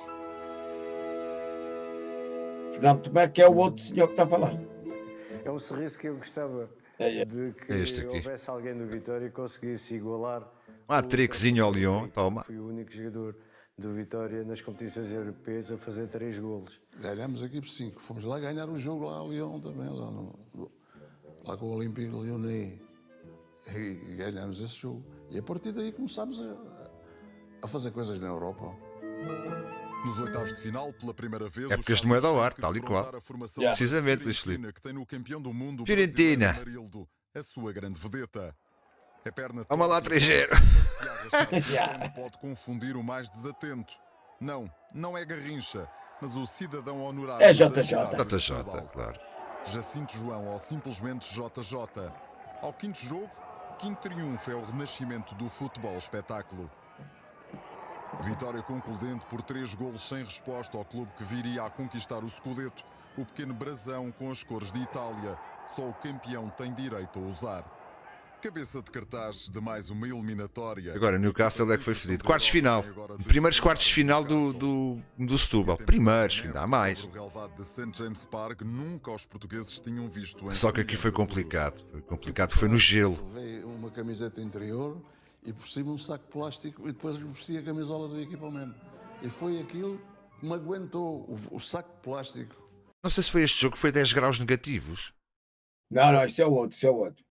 Fernando Tomé, que é o outro senhor que está a falar. É um sorriso que eu gostava É. de que É este aqui. houvesse alguém do Vitória que conseguisse igualar. Ah, trickzinho ao Lyon, Fui- toma. Fui o único jogador do Vitória nas competições europeias a fazer 3 golos. Ganhámos aqui por 5. Fomos lá ganhar o jogo lá a Lyon também, lá com o Olympique de Lyonnais. E ganhámos esse jogo. E a partir daí começámos a fazer coisas na Europa. Nos oitavos de final, pela primeira vez, Épocas os de moeda ao Chadins ar, têm que tal e defrontar qual. a formação Yeah. da Precisamente, Luís Fiorentina, Filipe. que tem no campeão do mundo Fiorentina. brasileiro Amarildo, a sua grande vedeta. A perna Vamos lá, torta e 3-0. se arrastar Yeah. não pode confundir o mais desatento. Não é Garrincha, mas o cidadão honorário É da JJ. cidade de JJ, Setúbal. claro. Jacinto João, ou simplesmente JJ. Ao quinto jogo, quinto triunfo é o renascimento do futebol espetáculo. Vitória concludente por 3 golos sem resposta ao clube que viria a conquistar o Scudetto, o pequeno brasão com as cores de Itália. Só o campeão tem direito a usar. Cabeça de cartaz de mais uma eliminatória. Agora, Newcastle é que foi fedido. Quartos de final. Primeiros quartos de final do Setúbal. Primeiros, ainda há mais. O relevado de St. James Park nunca os portugueses tinham visto em Só que aqui foi semelhança complicado. Foi complicado, foi no gelo. Levei uma camiseta interior e por cima um saco de plástico e depois vesti a camisola do equipamento. E foi aquilo que me aguentou, o saco de plástico. Não sei se foi este jogo que foi 10 graus negativos. Não, isso é o outro, isso é o outro.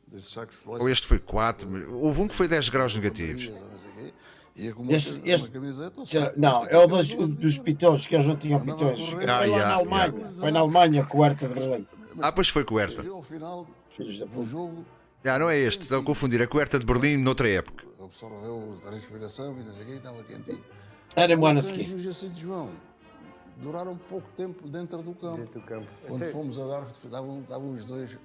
Desses sacos de Ou plástico. este foi 4. Houve um que foi 10 graus negativos. Ia com Este- uma camiseta, o saco de Não, plástico é o e a dos, camisola dos dentro. pitões, que eles não tinham Andava pitões. a Foi correr. lá yeah, na Alemanha. Foi na Alemanha com o Hertha de Berlim. Ah, pois foi coberta. Chegou ao final Filhos da do puta. jogo, Ah, não é este. Estão a confundir. É coberta de Berlim noutra época. absorveu a respiração e não sei o quê, estava quentinho. Era em ano a Os seguir. cães do Jacinto João duraram pouco tempo dentro do campo. Dentro do campo. Quando Até- fomos a dar, davam os dois,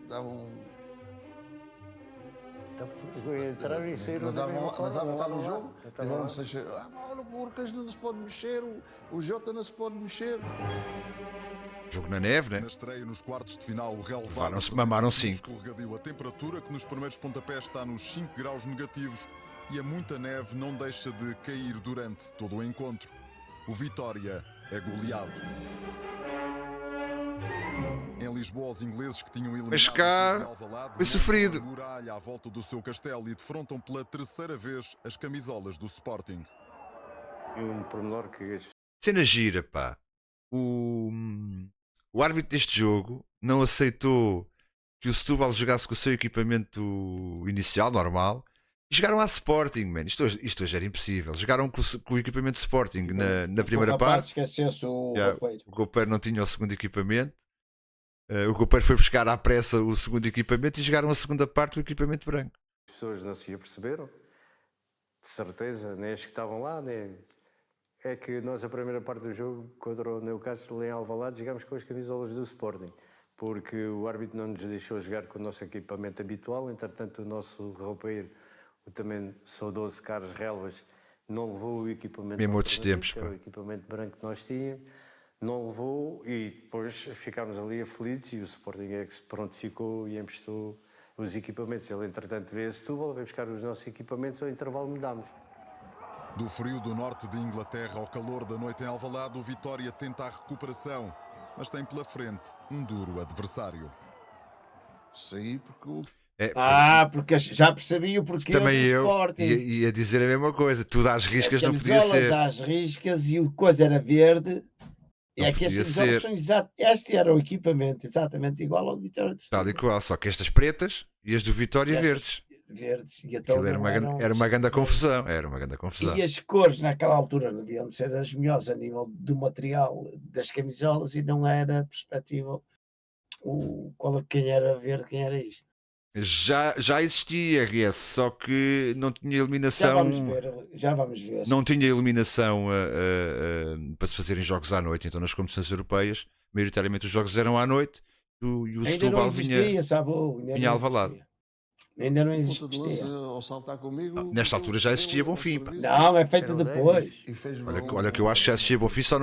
Entraram e saíram. não da davam mesma forma, lá no não jogo, estavam lá. tiveram-se a chegar, olha, o Urcas não se pode mexer, o Jota não se pode mexer. Jogo na neve, né? Na estreia nos quartos de final, o relevado Levaram-se- mamaram apresenta-se 5. no escorregadio. A temperatura, que nos primeiros pontapés está nos 5 graus negativos, e a muita neve não deixa de cair durante todo o encontro. O Vitória é goleado. Em Lisboa, os ingleses que tinham eliminado Mas cá o clube de Alvalade foi montam sofrido. a muralha à volta do seu castelo e defrontam pela terceira vez as camisolas do Sporting. E um pormenor que Cena gira, pá. O árbitro deste jogo não aceitou que o Setúbal jogasse com o seu equipamento inicial, normal, e jogaram à Sporting, man. Isto hoje era impossível. Jogaram com o equipamento Sporting na primeira O rapaz parte. esquecesse o Yeah, roupeiro. o roupeiro não tinha o segundo equipamento. O roupeiro foi buscar à pressa o segundo equipamento e jogaram a segunda parte o equipamento branco. as pessoas não se aperceberam, de certeza, nem as que estavam lá, nem... É que nós, a primeira parte do jogo, contra o Newcastle em Alvalade, jogámos com as camisolas do Sporting, porque o árbitro não nos deixou jogar com o nosso equipamento habitual. Entretanto, o nosso roupeiro, o também saudoso Carlos Relvas, não levou o equipamento Mesmo outros alternativo, tempos, que era pá. o equipamento branco que nós tínhamos, não levou, e depois ficámos ali aflitos, e o Sporting é que se prontificou e emprestou os equipamentos. Ele, entretanto, veio a Setúbal, veio buscar os nossos equipamentos, ao intervalo mudámos. Do frio do norte de Inglaterra ao calor da noite em Alvalade, o Vitória tenta a recuperação, mas tem pela frente um duro adversário. Saí porque Porque já percebi o porquê também do eu Sporting. ia dizer a mesma coisa. Tudo às riscas As não podia camisolas ser. às riscas e o coisa era verde. E Não é que as podia camisolas ser. são este era o equipamento exatamente igual ao do Vitória de Tal e Setúbal. qual. Só que estas pretas e as do Vitória E estas verdes. verdes. E então Aquilo era não uma, eram. era uma grande confusão. Era uma grande confusão. E as cores naquela altura não deviam ser as melhores a nível do material das camisolas e não era perspectiva quem era verde, quem era isto. Já existia RS, só que não tinha Já eliminação. vamos ver, já vamos ver. Não tinha eliminação para se fazerem jogos à noite. Então, nas competições europeias, maioritariamente os jogos eram à noite e o Ainda não Setúbal existia, sabe? vinha a Alvalade. Ainda não Ponta de lança, existia. ao saltar comigo. Nesta altura já existia deu Bonfim, ao pá. serviço Não, é feito Eram depois. E fez Olha que eu acho que já existia Bonfim, só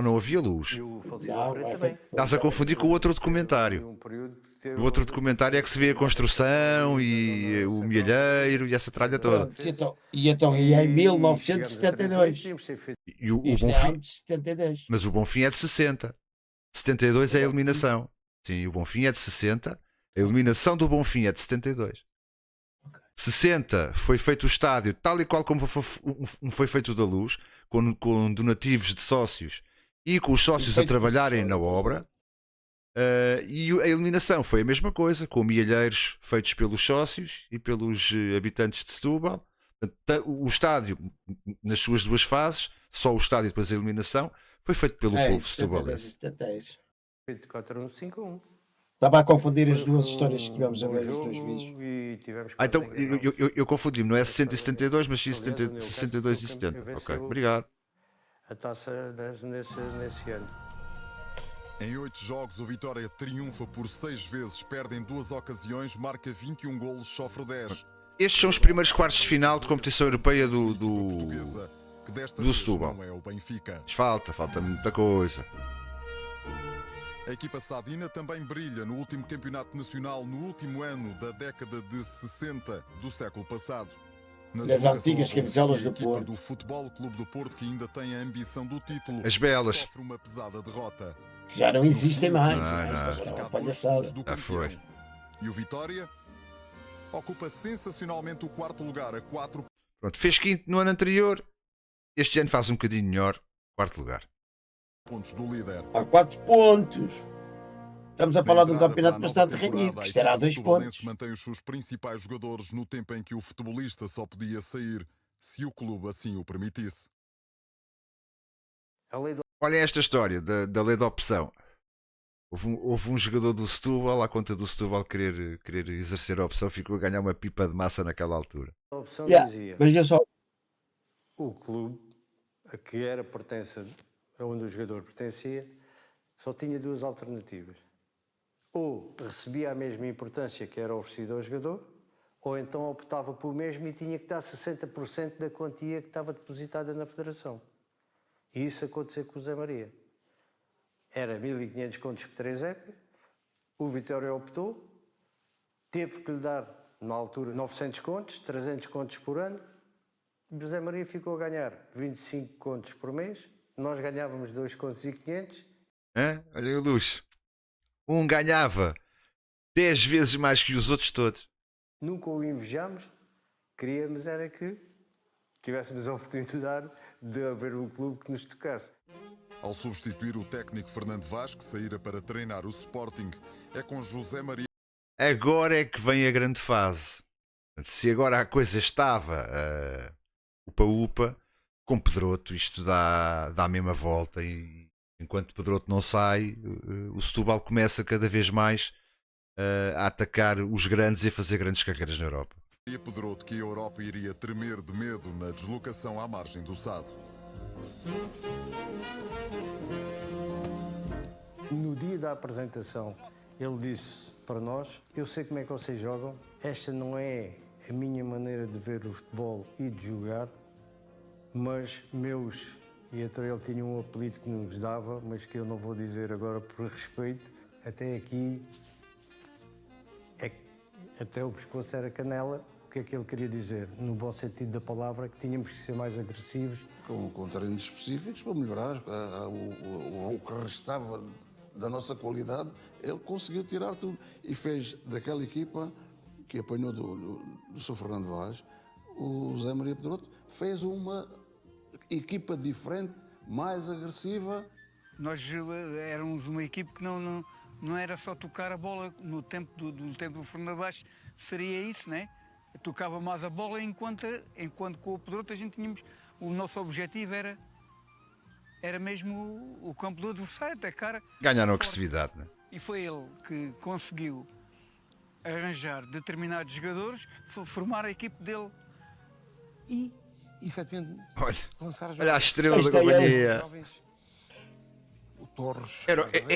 não havia luz. E o falecido Não, Alfredo é também. feito Estás a confundir com o outro documentário. Um período que teve No outro documentário é que se vê a construção e o milheiro e essa tralha toda. Pronto, e então e é em 1972. E o Isto é Bonfim, antes de 72. mas o Bonfim é de 60. 72 é a eliminação. Sim, o Bonfim é de 60. A eliminação do Bonfim é de 72. 60 foi feito o estádio tal e qual como foi feito o da Luz, com donativos de sócios e com os sócios a trabalharem na obra. E a eliminação foi a mesma coisa, com milheiros feitos pelos sócios e pelos habitantes de Setúbal. O estádio, nas suas duas fases, só o estádio e depois a eliminação, foi feito pelo povo setubalense. 4-1-5-1. Estava a confundir as duas histórias que tivemos a ver dos dois vídeos. Então eu confundi-me, não é 60 e 72, mas sim 62 e 70. Ok, obrigado. A taça nesse ano. Em 8 jogos, o Vitória triunfa por 6 vezes, perde em 2 ocasiões, marca 21 golos, sofre 10. Estes são os primeiros quartos de final de competição europeia do que desta do vez Setúbal. não é o Benfica. Falta muita coisa. A equipa sadina também brilha no último campeonato nacional, no último ano da década de 60 do século passado. Na Das deslocação antigas ao camisolas Benfica, do a equipa Porto. do Futebol Clube do Porto, que ainda tem a ambição do título, As belas. sofre uma pesada derrota. Que já não existem mais. Não. Isto é uma Fica a 2 palhaçada. pontos do Já campeão. foi. E o Vitória ocupa sensacionalmente o 4º lugar, a 4 Pronto, fez quinto no ano anterior. Este ano faz um bocadinho melhor. Quarto lugar. pontos do líder. Há 4 pontos. Estamos a falar de um Na entrada campeonato para a nova bastante temporada, renhido, que a isto era a equipa 2 setubalense pontos. mantém os seus principais jogadores no tempo em que o futebolista só podia sair se o clube assim o permitisse. A lei do Olhem esta história da lei da opção. Houve um jogador do Setúbal, à conta do Setúbal querer exercer a opção, ficou a ganhar uma pipa de massa naquela altura. a opção Yeah, dizia Mas eu só. o clube a que era pertença, a onde o jogador pertencia, só tinha duas alternativas. Ou recebia a mesma importância que era oferecida ao jogador, ou então optava pelo mesmo e tinha que dar 60% da quantia que estava depositada na Federação. E isso aconteceu com o Zé Maria. Era 1.500 contos por 3 épocas, o Vitória optou, teve que lhe dar, na altura, 900 contos, 300 contos por ano, e o Zé Maria ficou a ganhar 25 contos por mês, nós ganhávamos 2 contos e 500. Olha o luxo. Um ganhava 10 vezes mais que os outros todos. Nunca o invejámos, queríamos era que tivéssemos a oportunidade de haver um clube que nos tocasse. Ao substituir o técnico Fernando Vaz, que saíra para treinar o Sporting, é com José Maria Agora é que vem a grande fase. Se agora a coisa estava upa-upa, com Pedroto isto dá a mesma volta e enquanto Pedroto não sai, o Setúbal começa cada vez mais a atacar os grandes e a fazer grandes carreiras na Europa. Pedroto, que a Europa iria tremer de medo na deslocação à margem do Sado. No dia da apresentação, ele disse para nós: eu sei como é que vocês jogam, esta não é a minha maneira de ver o futebol e de jogar, mas meus, e até ele tinha um apelido que nos dava, mas que eu não vou dizer agora por respeito, até aqui, até o pescoço era canela. O que é que ele queria dizer? No bom sentido da palavra, que tínhamos que ser mais agressivos. Com treinos específicos para melhorar o que restava da nossa qualidade, ele conseguiu tirar tudo e fez daquela equipa que apanhou do Sr. Fernando Vaz, o Zé Maria Pedroto fez uma equipa diferente, mais agressiva. Nós éramos uma equipe que não era só tocar a bola. No tempo do Fernando Vaz seria isso, né? Tocava mais a bola, enquanto com o Pedroto a gente tínhamos... O nosso objetivo era mesmo o campo do adversário, até cara. Ganharam agressividade, né? E foi ele que conseguiu arranjar determinados jogadores, formar a equipe dele. E, efetivamente, Olha, lançar olha a estrela da Este é ele. companhia. jovens. O Torres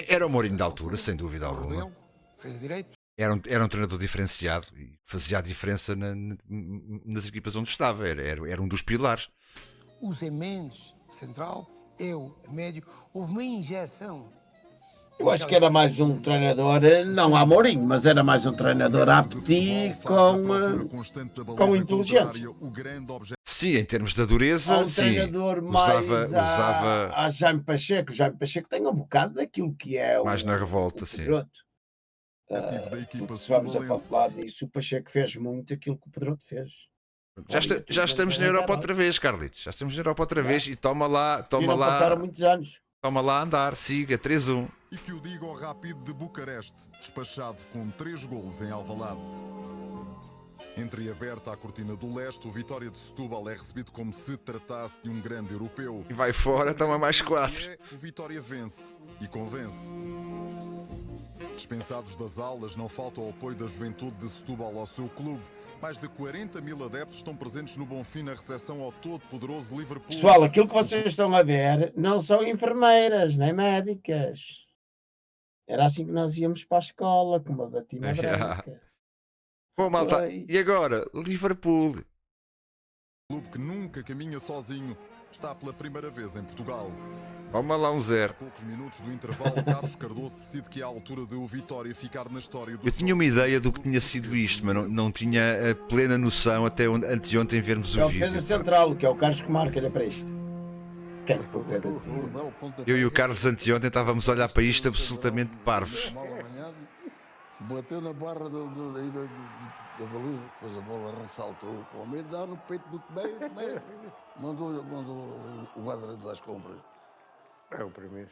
Era o Mourinho da altura, sem dúvida o alguma. Rebelo, fez direito. Era um treinador diferenciado e fazia a diferença nas equipas onde estava. Era um dos pilares. O Zé Mendes, central, eu, médio. Houve uma injeção. Eu acho que era mais um treinador, não a Mourinho, mas era mais um treinador apto com inteligência. Sim, em termos de dureza, Há um sim. treinador mais Usava a Jaime Pacheco. O Jaime Pacheco tem um bocado daquilo que é mais na revolta, o sim. Pedroto. da equipa Porque se vamos a setubalense. falar disso, o Pacheco fez muito aquilo que o Pedroto fez. Já estamos na Europa outra vez, Carlitos. Já estamos na Europa outra vez e toma lá, E não passaram muitos anos. toma lá a andar, siga, 3-1. E que o diga ao Rapid de Bucareste, despachado com 3 golos em Alvalade. Entreaberta a cortina do leste, o Vitória de Setúbal é recebido como se tratasse de um grande europeu. E vai fora, toma mais 4. O Vitória vence e convence. Dispensados das aulas, não falta o apoio da juventude de Setúbal ao seu clube. Mais de 40 mil adeptos estão presentes no Bonfim na recepção ao todo-poderoso Liverpool. Pessoal, aquilo que vocês estão a ver não são enfermeiras, nem médicas. Era assim que nós íamos para a escola, com uma batina branca. Bom, malta, Foi. e agora? Liverpool. Clube que nunca caminha sozinho, está pela primeira vez em Portugal. Toma lá um A 0. poucos minutos do intervalo, Carlos Cardoso decide que é a altura de o Vitória ficar na história do Eu tinha uma ideia do que tinha sido isto, mas não tinha a plena noção até anteontem vermos É o o defesa vídeo. central, que é o Carlos que marca, olha para isto. Que puta da Eu e o Carlos anteontem estávamos a olhar para isto absolutamente parvos. Mal amanhado, bateu na barra da baliza, depois a bola ressaltou. O meio dá no peito do meio, mandou o guarda-redes às compras. É o primeiro.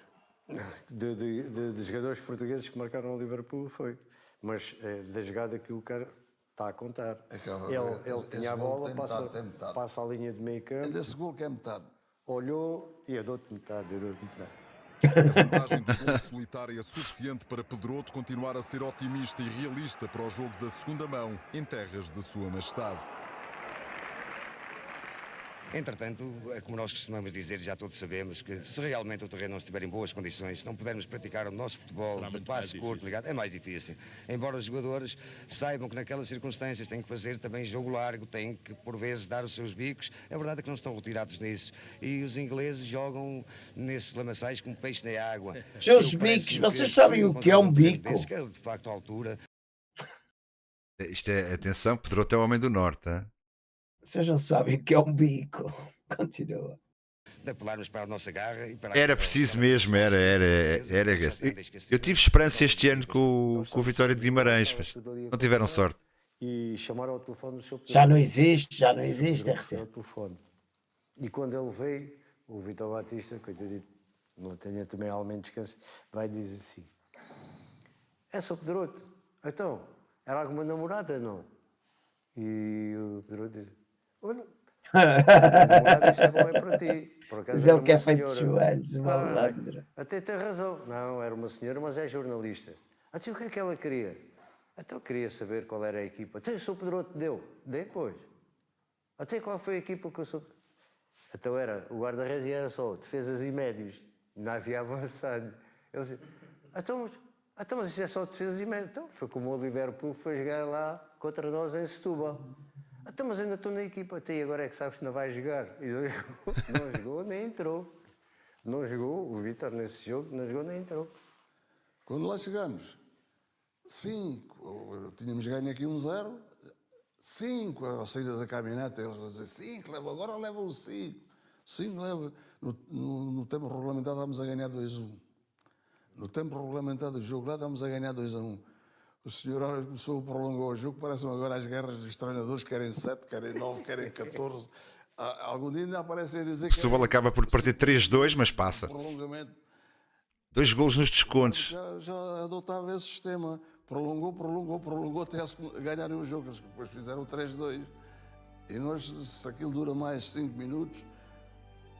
De jogadores portugueses que marcaram o Liverpool foi. Mas da jogada que o cara está a contar. Ele tinha a bola, passa a linha de meio campo, Desse gol que é metade. olhou e eu dou-te metade. A vantagem do gol solitário é suficiente para Pedroto continuar a ser otimista e realista para o jogo da segunda mão em terras de Sua Majestade. Entretanto, é como nós costumamos dizer, já todos sabemos, que se realmente o terreno não estiver em boas condições, se não pudermos praticar o nosso futebol de passe curto, ligado, é mais difícil. Embora os jogadores saibam que naquelas circunstâncias têm que fazer também jogo largo, têm que por vezes dar os seus bicos, é verdade que não estão retirados nisso. E os ingleses jogam nesses lamaçais como peixe na água. Seus bicos, vocês sabem o que é um bico? Que é de facto a altura. Isto é, atenção, Pedroto é o homem do norte. Hein? Vocês não sabem o que é um bico. Continua. De apelarmos para a nossa garra e para Era preciso mesmo, era. Eu tive esperança este ano com o Vitória de Guimarães, mas não tiveram sorte. E chamaram ao telefone do seu Já não existe, ao RC. telefone. E quando ele veio, o Vitor Batista, coitadito, não tenha também alma em descanso, vai dizer assim: é só Pedroto, então, era alguma namorada, não? E o Pedroto diz: olha, namorada, isso é bom é para ti. Por acaso Mas era ele que é uma feito de senhora. joelhos, malandro. Até tem razão. Não, era uma senhora, mas é jornalista. Até o que é que ela queria? Até eu queria saber qual era a equipa. Até o Sr. Pedroto deu. Depois. Até qual foi a equipa que eu sou. Então era, o guarda-redes era só defesas e médios. Não havia avançado. Ele disse: então, mas isso é só defesas e médios. Então, foi como o Liverpool foi jogar lá contra nós em Setúbal. Então, mas ainda estou na equipa. Até agora é que sabes que não vai jogar. E não jogou, nem entrou. Não jogou, o Vítor nesse jogo, não jogou nem entrou. Quando lá chegamos, 5, tínhamos ganho aqui 1-0, 5, a saída da caminhonete, eles diziam 5, agora leva o 5. 5 leva. No tempo regulamentar estávamos a ganhar 2-1. No tempo regulamentar do jogo lá estávamos a ganhar 2-1. O senhor Horário começou a prolongar o jogo, parece-me agora as guerras dos treinadores, querem 7, querem 9, querem 14. Algum dia ainda aparecem a dizer O Setúbal acaba por perder 3-2, mas passa. prolongamento. 2 golos nos descontos. Já adotava esse sistema. Prolongou até eles ganharem o jogo. Eles depois fizeram 3-2. E nós, se aquilo dura mais 5 minutos,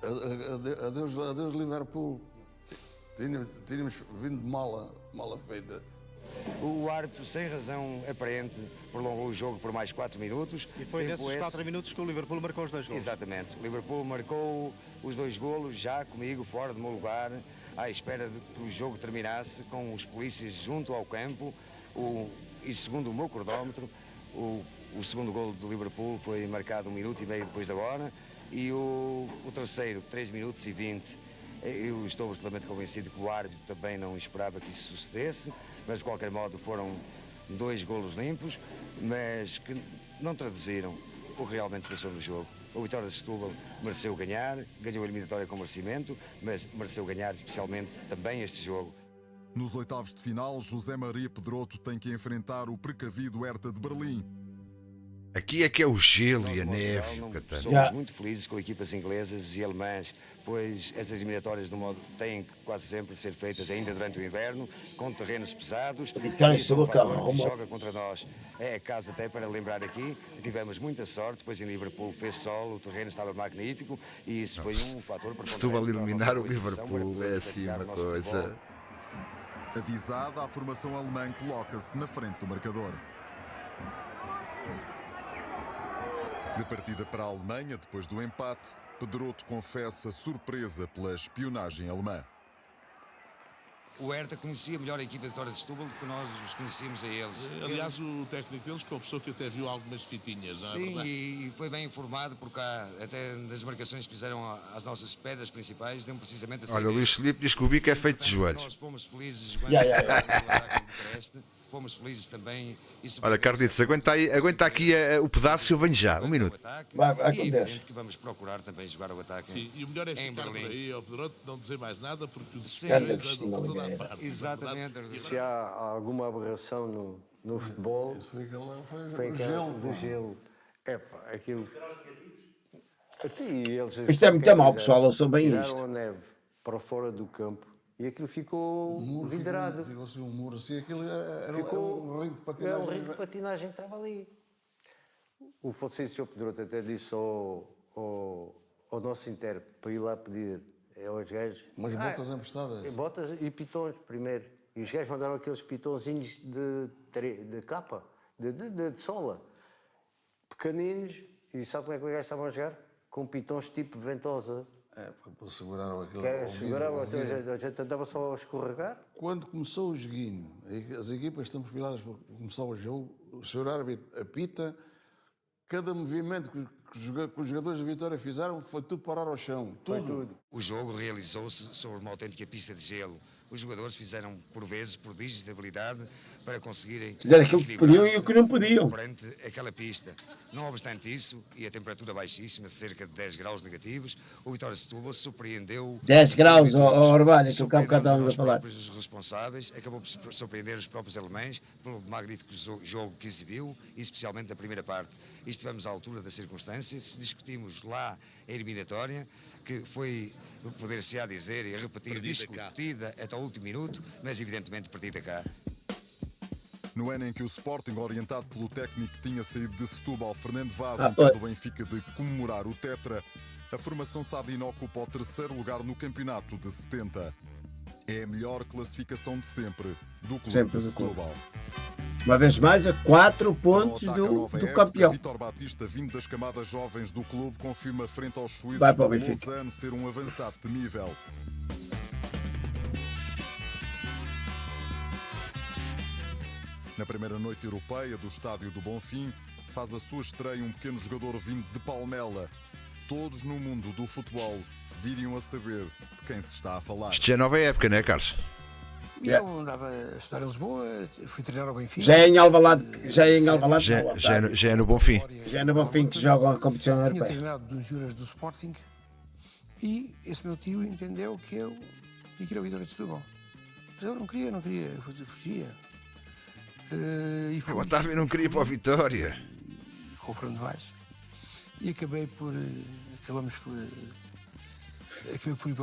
adeus Liverpool. Tínhamos vindo de mala feita. O árbitro, sem razão aparente, prolongou o jogo por mais 4 minutos. E foi nesses 4 minutos que o Liverpool marcou os 2 golos. Exatamente. O Liverpool marcou os 2 golos já comigo, fora do meu lugar, à espera de que o jogo terminasse, com os polícias junto ao campo. E segundo o meu cronómetro, o segundo golo do Liverpool foi marcado 1 minuto e meio depois da hora. E o terceiro, 3 minutos e 20. Eu estou absolutamente convencido que o árbitro também não esperava que isso sucedesse, mas de qualquer modo foram 2 golos limpos, mas que não traduziram o que realmente se passou no jogo. O Vitória de Setúbal mereceu ganhar, ganhou a eliminatória com merecimento, mas mereceu ganhar especialmente também este jogo. Nos oitavos de final, José Maria Pedroto tem que enfrentar o precavido Hertha de Berlim. Aqui é que é o gelo e a neve, Catano. Somos muito felizes com equipas inglesas e alemãs, pois estas eliminatórias do modo têm que quase sempre ser feitas ainda durante o inverno, com terrenos pesados. Joga contra nós. É caso até para lembrar aqui, tivemos muita sorte, pois em Liverpool fez sol, o terreno estava magnífico e isso foi um fator para Setúbal eliminar o Liverpool é assim uma coisa. Avisada, a formação alemã coloca-se na frente do marcador. De partida para a Alemanha, depois do empate, Pedroto confessa surpresa pela espionagem alemã. O Hertha conhecia melhor a equipa de Vitória de Setúbal do que nós os conhecíamos a eles. Aliás, o técnico deles confessou que até viu algumas fitinhas. Sim, e foi bem informado por cá, até das marcações que fizeram às nossas pedras principais, deu precisamente a Olha, o Luís Filipe diz que o bico é feito de joelhos. Nós fomos felizes fomos felizes também. Olha, Carlitos, aguenta aqui o pedaço e eu venho já. 1 minuto. Vai e é evidente que vamos procurar também jogar o ataque. Sim, e o melhor é ficar por aí, ao Pedroto, não dizer mais nada, porque os exatamente. Se há alguma aberração no futebol, foi aquele do gelo. Aquilo. Isto é muito mau, pessoal, eu sou bem isto. Tiraram a neve para fora do campo e aquilo ficou vidrado. Ficou assim um muro assim, aquilo era um ringue de patinagem. É um ringue de patinagem que estava ali. O falecido Pedroto até disse ao nosso intérprete para ir lá pedir aos gajos. Mas botas emprestadas? Botas e pitões primeiro. E os gajos mandaram aqueles pitõezinhos de capa, de sola, pequeninos. E sabe como é que os gajos estavam a jogar? Com pitões tipo ventosa. Para segurar aquilo. A gente andava só a escorregar. Quando começou o joguinho, as equipas estão perfiladas para começar o jogo, o senhor árbitro apita, cada movimento que os jogadores da Vitória fizeram foi tudo parar ao chão. Tudo. O jogo realizou-se sobre uma autêntica pista de gelo. Os jogadores fizeram, por vezes, prodígios de habilidade para conseguirem fizeram aquilo que podiam e o que não podiam perante aquela pista. Não obstante isso, e a temperatura baixíssima, cerca de 10 graus negativos, o Vitória de Setúbal surpreendeu... 10 graus, Orvalho, que o cabo estávamos a falar. Os responsáveis, acabou por surpreender os próprios alemães pelo magnífico jogo que exibiu, e especialmente na primeira parte. E estivemos à altura das circunstâncias, discutimos lá a eliminatória, que foi, poder-se-á dizer e a repetir, discutida até o último minuto, mas evidentemente perdida cá. No ano em que o Sporting, orientado pelo técnico que tinha saído de Setúbal, Fernando Vaz, impediu o Benfica de comemorar o Tetra, a formação sadina ocupa o 3º lugar no campeonato de 70. É a melhor classificação de sempre do clube de Setúbal. Uma vez mais, a 4 pontos do campeão. Vítor Batista, vindo das camadas jovens do clube, confirma frente aos suíços de Lausanne ser um avançado temível. Na primeira noite europeia do estádio do Bonfim, faz a sua estreia um pequeno jogador vindo de Palmela. Todos no mundo do futebol viriam a saber de quem se está a falar. Isto já é nova época, não é, Carlos? Eu andava a estudar em Lisboa, fui treinar ao Benfica. Já é em Alvalade. Já é no Bonfim. Já é no Bonfim que jogam a competição europeia. Tinha treinado nos juras do Sporting e esse meu tio entendeu que eu ia ir ao Vitória de Setúbal. Mas eu não queria, eu fugia. E O Otávio não queria ir para a Vitória. Com o Fernando Vaz. E acabei por ir para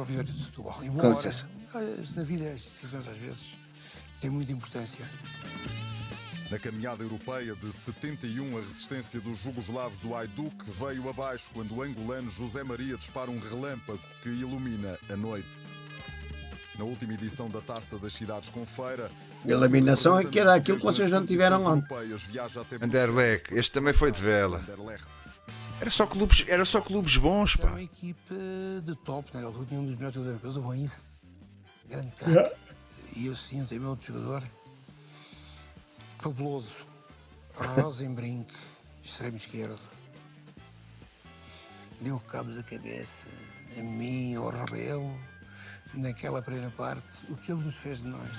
o Vitória de Setúbal. Com Embora licença. na vida as decisões às vezes têm muita importância. Na caminhada europeia de 71, a resistência dos jugoslavos do Hajduk veio abaixo quando o angolano José Maria dispara um relâmpago que ilumina a noite. Na última edição da Taça das Cidades com Feira, A eliminação é que era aquilo que vocês não tiveram lá. Anderlecht, este também foi de vela. Era só clubes bons, Era pá. uma equipe de top, na altura tinha um dos melhores jogadores europeus, o Van Is, grande craque. E eu sim, também outro jogador fabuloso, Rosenbrink, extremo esquerdo. Deu cabo da cabeça a mim, ao Rebelo, naquela primeira parte, o que ele nos fez de nós.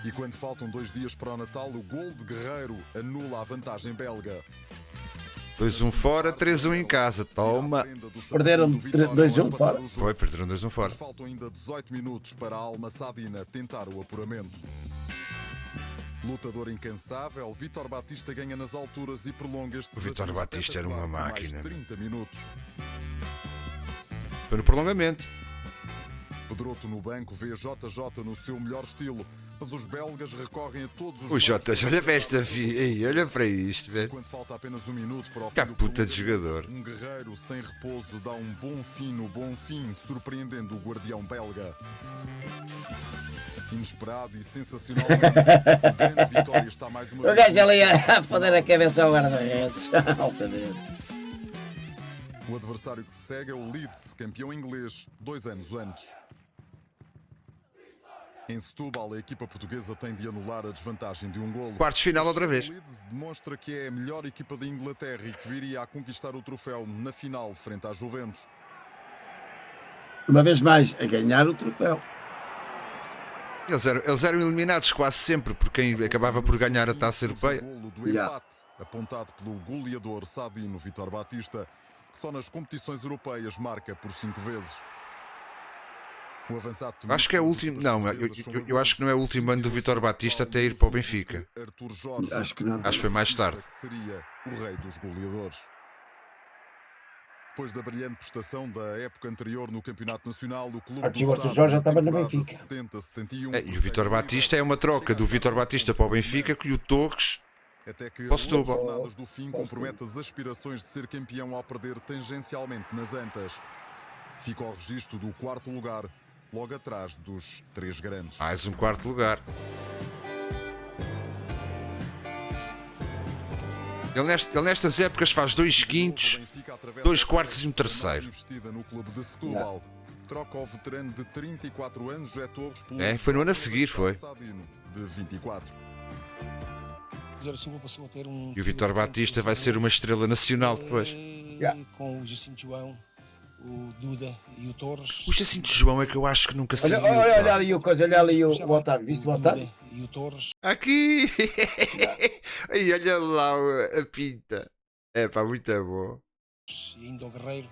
E quando faltam 2 dias para o Natal, o gol de Guerreiro anula a vantagem belga. 2-1 fora, 3-1 em casa. Toma. Perderam 2-1 fora. Foi, perderam 2-1 fora. Faltam ainda 18 minutos para a Alma Sadina tentar o apuramento. Lutador incansável, Vítor Batista ganha nas alturas e prolonga este O Vítor Batista era uma máquina. 30 minutos. Foi no prolongamento. Pedroto no banco vê JJ no seu melhor estilo, mas os belgas recorrem a todos os... O JJ, olha para esta filha. Olha para isto, velho. Quando falta apenas 1 minuto para o Que fim do puta de prolongamento, jogador. um guerreiro sem repouso dá um bom fim no bom fim, surpreendendo o guardião belga. Inesperado e sensacionalmente, o grande Vitória está mais uma O gajo ali a foder a cabeça ao guarda-redes. O adversário que se segue é o Leeds, campeão inglês, 2 anos antes. Em Setúbal, a equipa portuguesa tem de anular a desvantagem de um golo. Quartos de final outra vez. O Leeds demonstra que é a melhor equipa da Inglaterra e que viria a conquistar o troféu na final frente à Juventus. Uma vez mais, a ganhar o troféu. Eles eram eliminados quase sempre por quem acabava por ganhar a taça europeia. O golo do empate, apontado pelo goleador sadino Vítor Batista, que só nas competições europeias marca por 5 vezes. O avançado Acho que é o último. Não, eu acho que não é o último ano do Vítor Batista até ir para o Benfica. Artur Jorge, Acho que não. Acho que foi mais tarde. que seria o rei dos goleadores. Depois da brilhante prestação da época anterior no Campeonato Nacional, o clube Aqui do o Artur Sado, Jorge já na estava no temporada Benfica. 70-71, E o Vítor Batista é uma troca do Vítor Batista para o Benfica que o Torres até que para o as Setúbal. jornadas do fim compromete as aspirações de ser campeão ao perder tangencialmente nas Antas. Fica ao registro do 4º lugar, logo atrás dos 3 grandes. Mais um 4º lugar. Ele nestas épocas faz 2 quintos, 2 quartos e um terceiro. Investida no clube de Setúbal. Troca o veterano de 34 anos, José Torres, pelo Foi no ano a seguir, foi. Sadino, de 24. E o Vítor Batista vai ser uma estrela nacional depois. Com o Jacinto João, o Duda e o Torres. O Jacinto João é que eu acho que nunca saiu. Olha ali o coisa, olha ali o Otávio. Viste o Otávio? E o Torres. Aqui! Aí, olha lá a pinta. É pá, muito bom. E ainda o Guerreiro,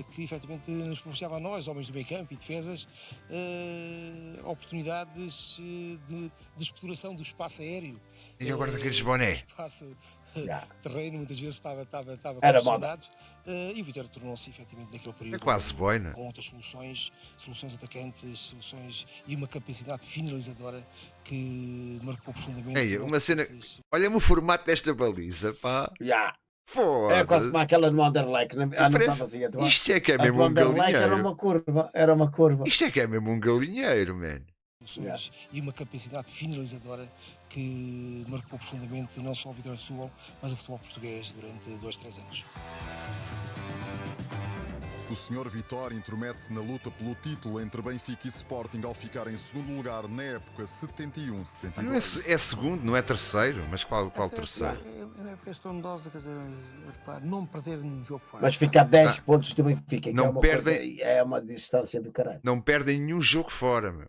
que efetivamente nos proporcionava a nós, homens do meio campo e defesas, oportunidades de exploração do espaço aéreo. E agora daqueles boné. Espaço terreno, muitas vezes estava Era posicionado. E o Vitória tornou-se efetivamente naquele período É quase boina. com outras soluções atacantes, soluções e uma capacidade finalizadora que marcou profundamente. Ei, uma cena. Olha-me o formato desta baliza, pá. É quase como aquela no Anderlecht. Não estava assim a Isto é que é mesmo um galinheiro. Era uma curva. Isto é que é mesmo um galinheiro, man. E uma capacidade finalizadora que marcou profundamente não só o Vitória de Setúbal, mas o futebol português durante 2-3 anos. O Sr. Vitória intromete-se na luta pelo título entre Benfica e Sporting ao ficar em 2º lugar na época 71-72. Não é segundo, não é terceiro, mas qual terceiro? É uma questão ondosa, quer dizer, repare, não perder num jogo fora. Mas ficar 10 pontos do Benfica, não é uma perdem, é uma distância do caralho. Não perdem nenhum jogo fora, meu.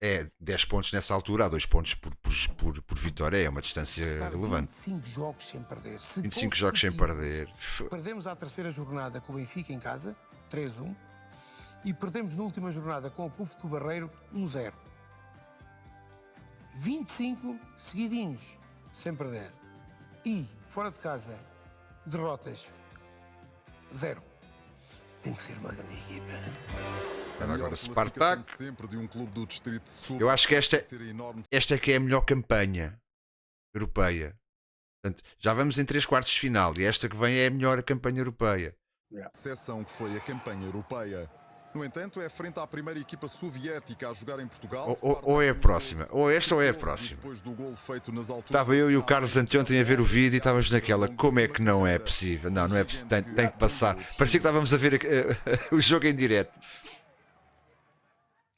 É 10 pontos nessa altura, há 2 pontos por vitória, é uma distância relevante. 25 jogos sem perder. 25 jogos sem perder. Perdemos à terceira jornada com o Benfica em casa, 3-1, e perdemos na última jornada com o Cufo do Barreiro, 1-0. 25 seguidinhos, sem perder. E, fora de casa, derrotas 0. Tem que ser uma grande equipa. Agora, Spartak. Sempre de um clube do distrito de Setúbal. Eu acho que esta é que é a melhor campanha europeia. Portanto, já vamos em 3/4 de final e esta que vem é a melhor campanha europeia. Exceção que foi a campanha europeia. No entanto, é frente à primeira equipa soviética a jogar em Portugal. Ou é a próxima, ou esta ou é a próxima. Estava eu e o Carlos anteontem a ver o vídeo e estávamos naquela, como é que não é possível? Não, não é possível, tem que passar. Parecia que estávamos a ver o jogo em direto.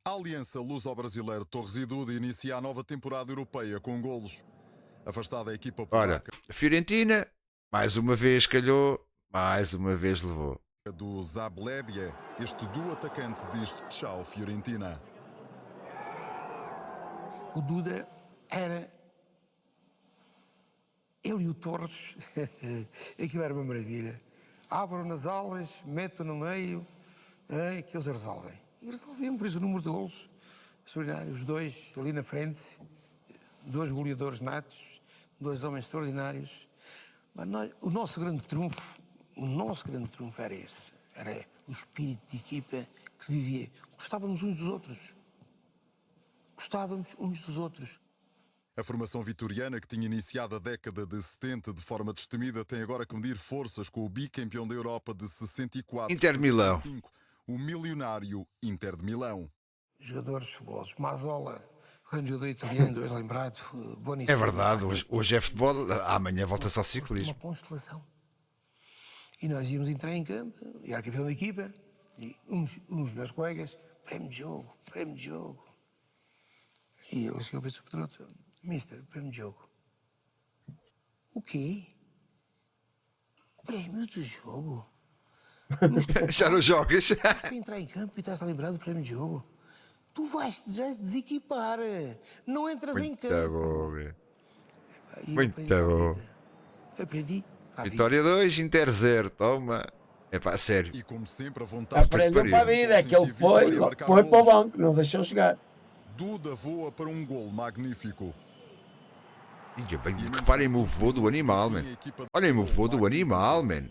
A Aliança Luso-Brasileira Torres e Duda inicia a nova temporada europeia com golos. Afastada a equipa polaca. Olha, a Fiorentina, mais uma vez calhou, mais uma vez levou. Do Zablebia, este duo atacante diz tchau Fiorentina. O Duda era... Ele e o Torres, aquilo era uma maravilha. Abram nas alas, metam no meio, que eles resolvem. E resolviam, por isso, o número de golos extraordinários. Os dois ali na frente, 2 goleadores natos, 2 homens extraordinários. Mas o nosso grande trunfo era esse. Era o espírito de equipa que se vivia. Gostávamos uns dos outros. A formação vitoriana, que tinha iniciado a década de 70 de forma destemida, tem agora que medir forças com o bicampeão da Europa de 64. Inter de Milão. 65, o milionário Inter de Milão. Jogadores fabulosos. Mazzola, grande jogador italiano, 2 lembrado. Bonifacio. É verdade, hoje é futebol, amanhã volta-se ao ciclismo. Uma constelação. E nós íamos entrar em campo, e era capitão da equipa, e uns meus colegas, prémio de jogo. E ele chegou para o piloto, mister, prémio de jogo. O quê? Prémio de jogo? Já não jogas? Para entrar em campo e estás a lembrar do prémio de jogo? Tu vais desequipar, não entras em campo. Muito bom. Aprendi. Vitória 2, Inter 0, toma. É pá, sério. E como sempre, a vontade Aprendeu para a vida, é que ele foi para o banco, não deixou jogar. Duda voa para um gol magnífico. E bem, reparem-me o voo do animal, man. Olhem-me o voo do animal, man.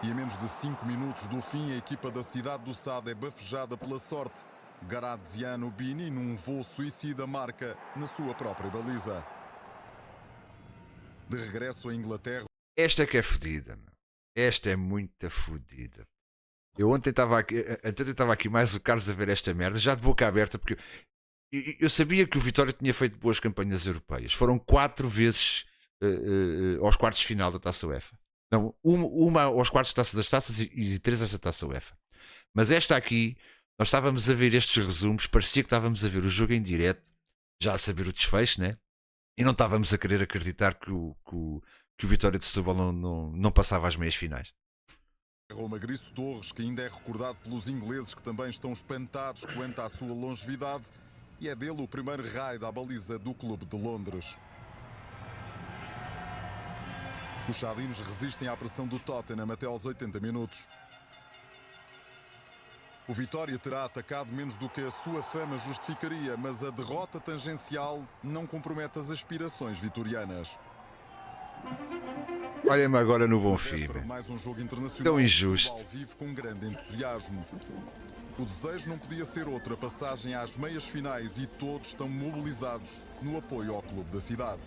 E a menos de 5 minutos do fim, a equipa da cidade do Sado é bafejada pela sorte. Graziano Bini, num voo suicida, marca na sua própria baliza. De regresso à Inglaterra. Esta é que é fodida, meu. Esta é muito fodida. Eu ontem estava aqui mais o Carlos a ver esta merda, já de boca aberta, porque eu sabia que o Vitória tinha feito boas campanhas europeias. Foram 4 vezes aos quartos de final da Taça UEFA. Não, uma aos quartos de Taça das Taças e 3 esta Taça UEFA. Mas esta aqui, nós estávamos a ver estes resumos, parecia que estávamos a ver o jogo em direto, já a saber o desfecho, né? E não estávamos a querer acreditar que o Vitória de Setúbal não passava às meias finais. Roma Grisso Torres, que ainda é recordado pelos ingleses, que também estão espantados quanto à sua longevidade, e é dele o primeiro raio à baliza do Clube de Londres. Os chadinos resistem à pressão do Tottenham até aos 80 minutos. O Vitória terá atacado menos do que a sua fama justificaria, mas a derrota tangencial não compromete as aspirações vitorianas. Olha-me agora no Bonfim. Mais um jogo internacional. Tão injusto. O vive com grande entusiasmo. O desejo não podia ser outra passagem às meias finais e todos estão mobilizados no apoio ao clube da cidade.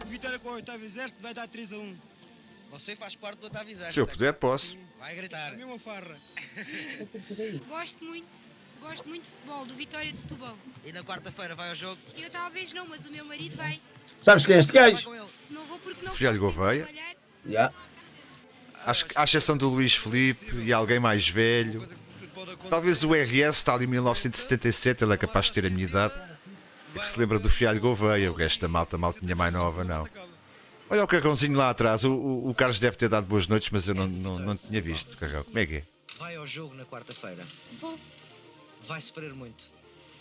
O Vitória com o 8º Exército vai dar 3-1. Você faz parte do 8º Exército. Se eu puder, posso. Vai gritar. A mesma farra. Gosto muito de futebol, do Vitória de Setúbal. E na quarta-feira vai ao jogo? Eu talvez não, mas o meu marido vai. Sabes quem é este gajo? Não vou porque não Fialho Gouveia. Yeah. À exceção do Luís Filipe e alguém mais velho. Talvez o RS está ali em 1977, ele é capaz de ter a minha idade. É que se lembra do Fialho Gouveia, o resto da malta tinha mais nova, não. Olha o carrãozinho lá atrás, o Carlos deve ter dado boas noites, mas eu não tinha visto o carrão. Como é que é? Vai ao jogo na quarta-feira. Vou. Vai sofrer muito.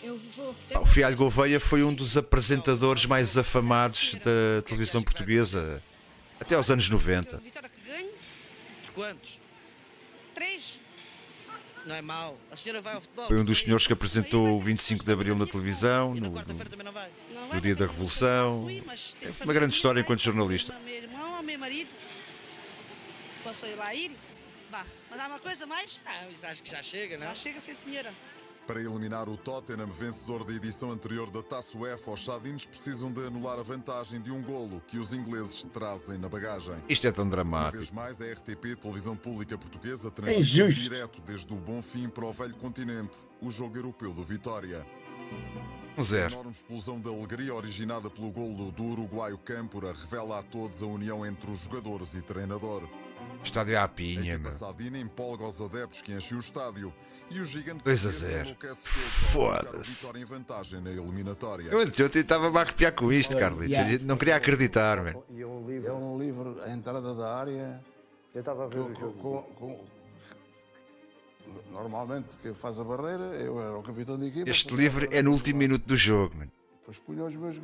Eu vou. O Fialho Gouveia foi um dos apresentadores mais afamados da televisão portuguesa até aos anos 90. Vitória que ganho? Por quantos? 3. Não é mau. A senhora vai ao futebol. Foi um dos senhores que apresentou o 25 de Abril na televisão, Quarta-feira também não vai. no dia da Revolução. É uma grande história enquanto jornalista. Meu irmão ou meu marido. Posso ir lá ir? Vá, mandar uma coisa mais? Não, isso acho que já chega, não? Já chega, sim, senhora. Para eliminar o Tottenham, vencedor da edição anterior da Taça UEFA, os chadinos precisam de anular a vantagem de um golo que os ingleses trazem na bagagem. Isto é tão Uma dramático. vez mais, a RTP, Televisão Pública Portuguesa, transmitiu direto desde o Bonfim para o velho continente o jogo europeu do Vitória. 1-0. A enorme explosão de alegria originada pelo golo do uruguaio Câmpora revela a todos a união entre os jogadores e treinador. O estádio é à A pinha, equipa meu. sadina empolga os adeptos que enchem o estádio e o gigante 2-0. enlouquece Foda-se. vitória em vantagem na eliminatória. Eu estava-me a arrepiar com isto, Carlitos. Eu não queria acreditar, meu. É um livro, a entrada da área. Eu estava a ver o jogo. Normalmente quem faz a barreira, eu era o capitão de equipa. Este livro é no último minuto do jogo, mano. Depois punha os meus.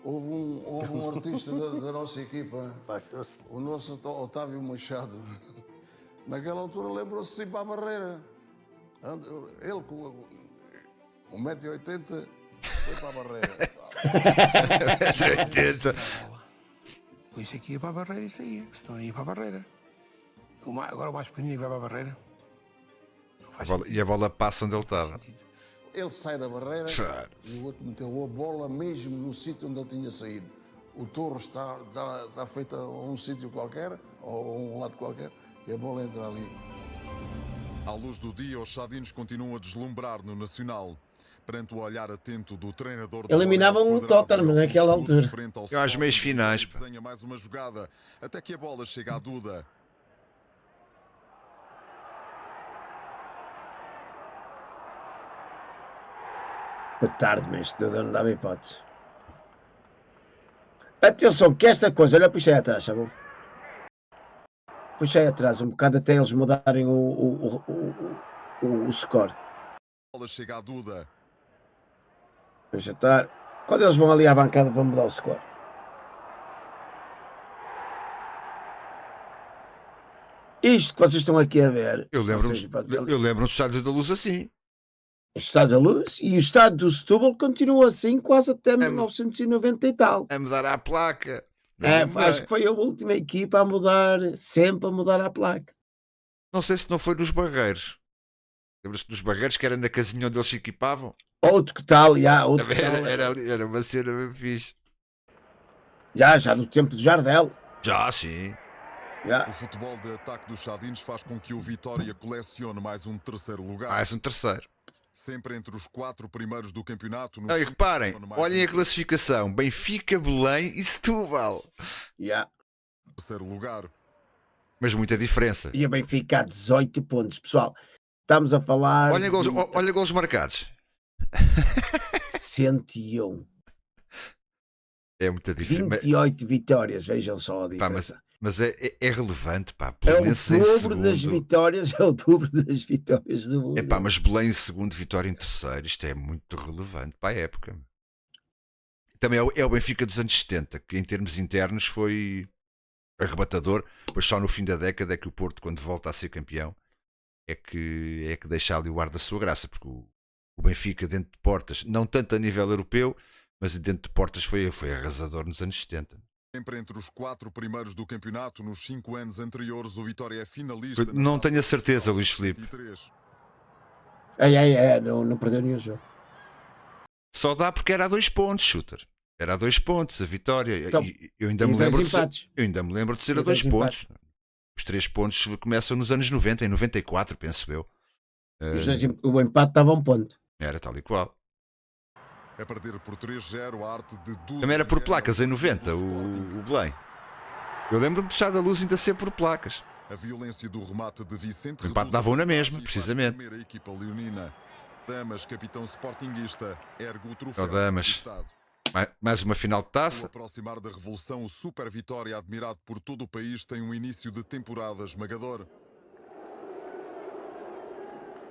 Houve um artista da nossa equipa, o nosso Otávio Machado. Naquela altura lembrou-se de ir para a barreira. Ele com 1,80m foi para a barreira. 1,80m. Pois aqui ia para a barreira e saía, senão não ia para a barreira. Agora o mais pequenino vai para a barreira. E a bola passa onde ele estava. Ele sai da barreira e o outro meteu a bola mesmo no sítio onde ele tinha saído. O Torres está feito a um sítio qualquer, ou a um lado qualquer, e a bola entra ali. À luz do dia, os chadinos continuam a deslumbrar no Nacional. Perante o olhar atento do treinador... Eliminavam o Tottenham naquela altura. Eu às meias finais. Desenha mais uma jogada, até que a bola chega à Duda. Boa tarde, mas este Duda não dava hipótese. Atenção, que esta coisa, olha, puxei atrás, tá bom? Puxei atrás um bocado até eles mudarem o score. A bola chega à Duda. Deixa estar. Quando eles vão ali à bancada, vão mudar o score. Isto que vocês estão aqui a ver. Eu lembro do Estádio da Luz assim. O Estado da Luz e o Estado do Setúbal continua assim quase até 1990 e tal. A mudar a placa. Acho que foi a última equipa a mudar, sempre a mudar a placa. Não sei se não foi nos Barreiros. Lembras-te dos Barreiros, que era na casinha onde eles se equipavam? Outro que tal, era uma cena bem fixe. Já do tempo do Jardel. Já, sim. O futebol de ataque dos chadinos faz com que o Vitória colecione mais um terceiro lugar. Mais um terceiro. Sempre entre os 4 primeiros do campeonato. E reparem, olhem a classificação. Benfica, Belém e Setúbal. Terceiro lugar. Mas muita diferença. E a Benfica a 18 pontos, pessoal. Estamos a falar... Olha golos marcados. 101. É muita diferença. 28 vitórias, vejam só a diferença. Mas é relevante, pá. É o dobro das vitórias, é o dobro das vitórias do Belém. Mas Belém em segundo, Vitória em terceiro. Isto é muito relevante para a época. Também é o Benfica dos anos 70, que em termos internos foi arrebatador. Pois só no fim da década é que o Porto, quando volta a ser campeão, é que deixa ali o ar da sua graça. Porque o Benfica dentro de portas, não tanto a nível europeu, mas dentro de portas foi arrasador nos anos 70. Sempre entre os 4 primeiros do campeonato, nos 5 anos anteriores, o Vitória é finalista. Não tenho a certeza, Luís Filipe. Não perdeu nenhum jogo. Só dá porque era a 2 pontos, shooter. Era a 2 pontos, a vitória. Então, eu ainda me lembro de ser a 2 pontos. Os 3 pontos começam nos anos 90, em 94, penso eu. O empate estava a 1 ponto. Era tal e qual. A perder por 3-0, a arte de Duda. Também era por placas em 90, o Belém. Eu lembro-me de deixar da Luz ainda ser por placas. A violência do remate de Vicente. O empate davam na mesma, precisamente. A primeira equipa leonina. Damas, capitão sportinguista, ergue o troféu. Damas. Mais uma final de taça. No aproximar da Revolução, o Super Vitória, admirado por todo o país, tem um início de temporada esmagador.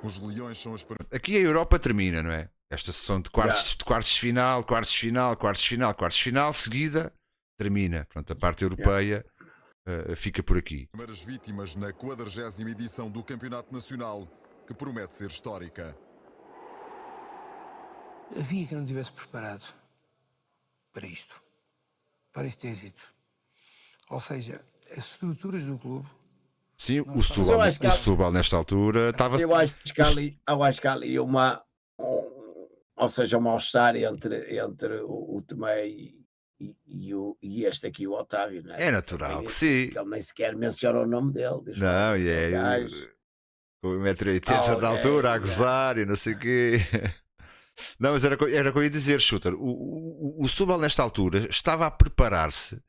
Os Leões são as... Aqui a Europa termina, não é? Esta sessão de quartos de final, seguida, termina. Pronto, a parte europeia fica por aqui. Primeiras vítimas na 40ª edição do Campeonato Nacional. que promete ser histórica. Havia que não estivesse preparado para isto, para este êxito. Ou seja, as estruturas do clube. Sim, o Setúbal nesta altura estava. Eu acho que há ali ou seja, um mal-estar entre o Tomé e este aqui, o Otávio, não é? É natural que sim. Ele nem sequer menciona o nome dele. Diz, Não, e é. Com 1,80m de altura, a gozar e não sei o quê. Não, mas era o que eu ia dizer, Shooter. O Setúbal, nesta altura, estava a preparar-se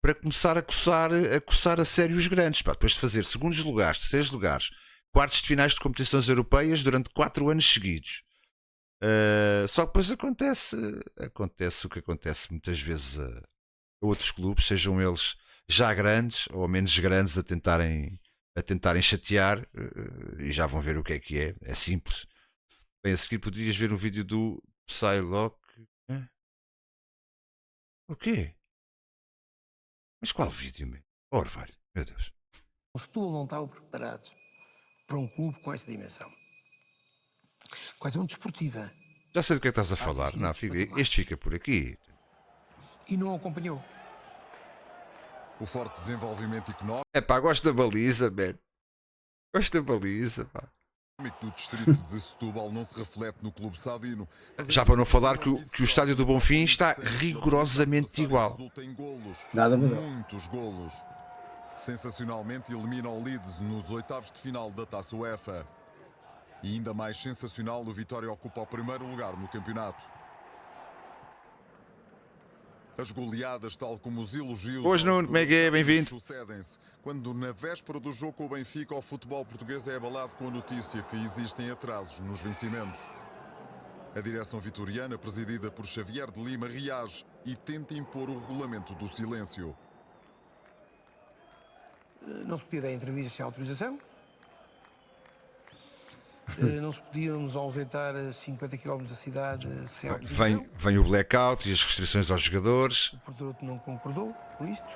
para começar a coçar a sério os grandes. Pá, depois de fazer segundos lugares, terceiros lugares, quartos de finais de competições europeias durante 4 anos seguidos. Só que depois acontece o que acontece muitas vezes a outros clubes, sejam eles já grandes ou menos grandes, a tentarem chatear, e já vão ver o que é. É simples. Bem, a seguir poderias ver um vídeo do Psylocke. O quê? Mas qual vídeo, meu? Orvalho, meu Deus. O Setúbal não estava preparado para um clube com esta dimensão. Questão desportiva. Já sei do que é que estás a falar. Não, este fica por aqui. E não acompanhou. O forte desenvolvimento económico. É pá, gosto da baliza, man. Gosto da baliza, pá. Do distrito de Setúbal não se reflete no clube sadino. Já para não falar que o estádio do Bonfim está rigorosamente igual. Nada melhor. Muitos golos. Sensacionalmente elimina o Leeds nos oitavos de final da Taça UEFA. E ainda mais sensacional, o Vitória ocupa o primeiro lugar no campeonato. As goleadas, tal como os elogios... Hoje, Nuno, como é que é? Bem-vindo. Sucedem-se quando, na véspera do jogo com o Benfica, o futebol português é abalado com a notícia que existem atrasos nos vencimentos. A direção vitoriana, presidida por Xavier de Lima, reage e tenta impor o regulamento do silêncio. Não se podia dar entrevistas sem autorização. Não se podíamos ausentar 50 km da cidade sem autorização. Vem o blackout e as restrições aos jogadores. O Porto não concordou com isto.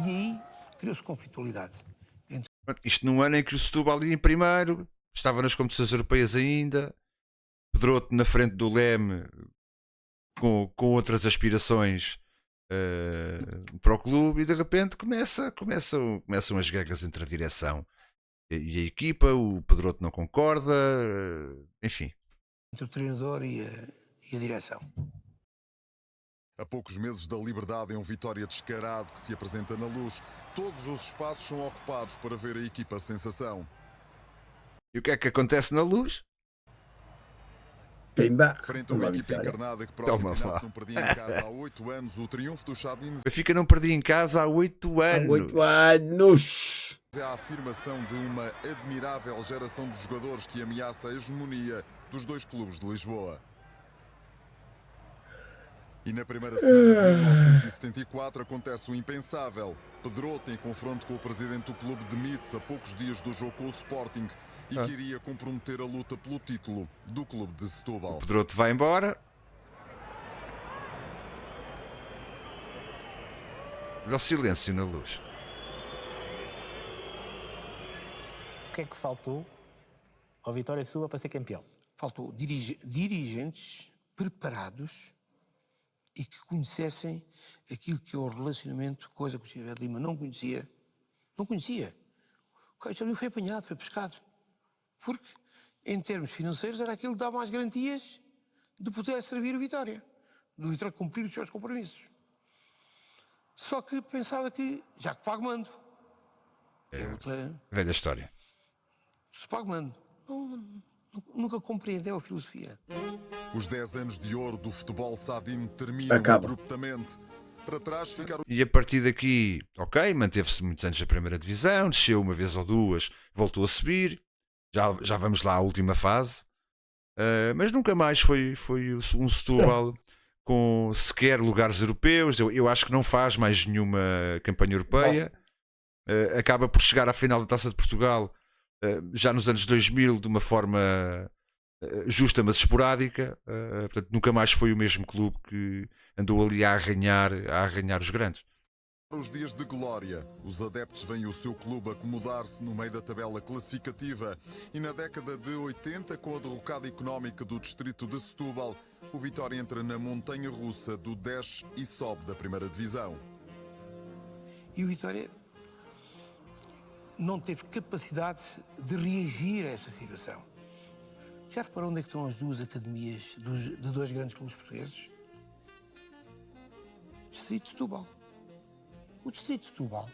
E aí criou-se conflitualidade. Isto num ano em que o Setúbal ia em primeiro, estava nas competições europeias ainda, Pedroto na frente do Leme com outras aspirações para o clube, e de repente começam as guerras entre a direção e a equipa. O Pedroto não concorda, enfim. Entre o treinador e a direção. A poucos meses da liberdade, é um Vitória descarado que se apresenta na Luz. Todos os espaços são ocupados para ver a equipa sensação. E o que é que acontece na Luz? Pimba. Frente a uma equipa encarnada que para o campeonato não perdia em casa há 8 anos, o triunfo dos Chadins... Benfica não perdia em casa há 8 anos. Há 8 anos. É a afirmação de uma admirável geração de jogadores que ameaça a hegemonia dos dois clubes de Lisboa. E na primeira semana de 1974 acontece o impensável. Pedroto, em confronto com o presidente do clube, demite-se a poucos dias do jogo com o Sporting e queria comprometer a luta pelo título do clube de Setúbal. O Pedroto vai embora. Olha o silêncio na Luz. O que é que faltou ao Vitória Setúbal para ser campeão? Faltou dirigentes preparados e que conhecessem aquilo que é o relacionamento, coisa que o Xavier de Lima não conhecia. Não conhecia. O Xavier foi apanhado, foi pescado. Porque, em termos financeiros, era aquilo que dava mais garantias de poder servir o Vitória. Do Vitória cumprir os seus compromissos. Só que pensava que, já que pago mando. Velha história. Se pago mando. Nunca compreendeu a filosofia. Os 10 anos de ouro do futebol sadino terminam abruptamente. Para trás ficaram... E a partir daqui, ok, manteve-se muitos anos na primeira divisão, desceu uma vez ou duas, voltou a subir. Já vamos lá à última fase. Mas nunca mais foi um Setúbal com sequer lugares europeus. Eu acho que não faz mais nenhuma campanha europeia. Acaba por chegar à final da Taça de Portugal já nos anos 2000 de uma forma justa, mas esporádica. Portanto, nunca mais foi o mesmo clube que andou ali a arranhar os grandes. Os dias de glória, os adeptos veem o seu clube acomodar-se no meio da tabela classificativa e na década de 80, com a derrocada económica do distrito de Setúbal, o Vitória entra na montanha russa do desce e sobe da primeira divisão. E o Vitória não teve capacidade de reagir a essa situação. Já reparou onde é que estão as duas academias de dois grandes clubes portugueses? Distrito de Setúbal. O Distrito de Setúbal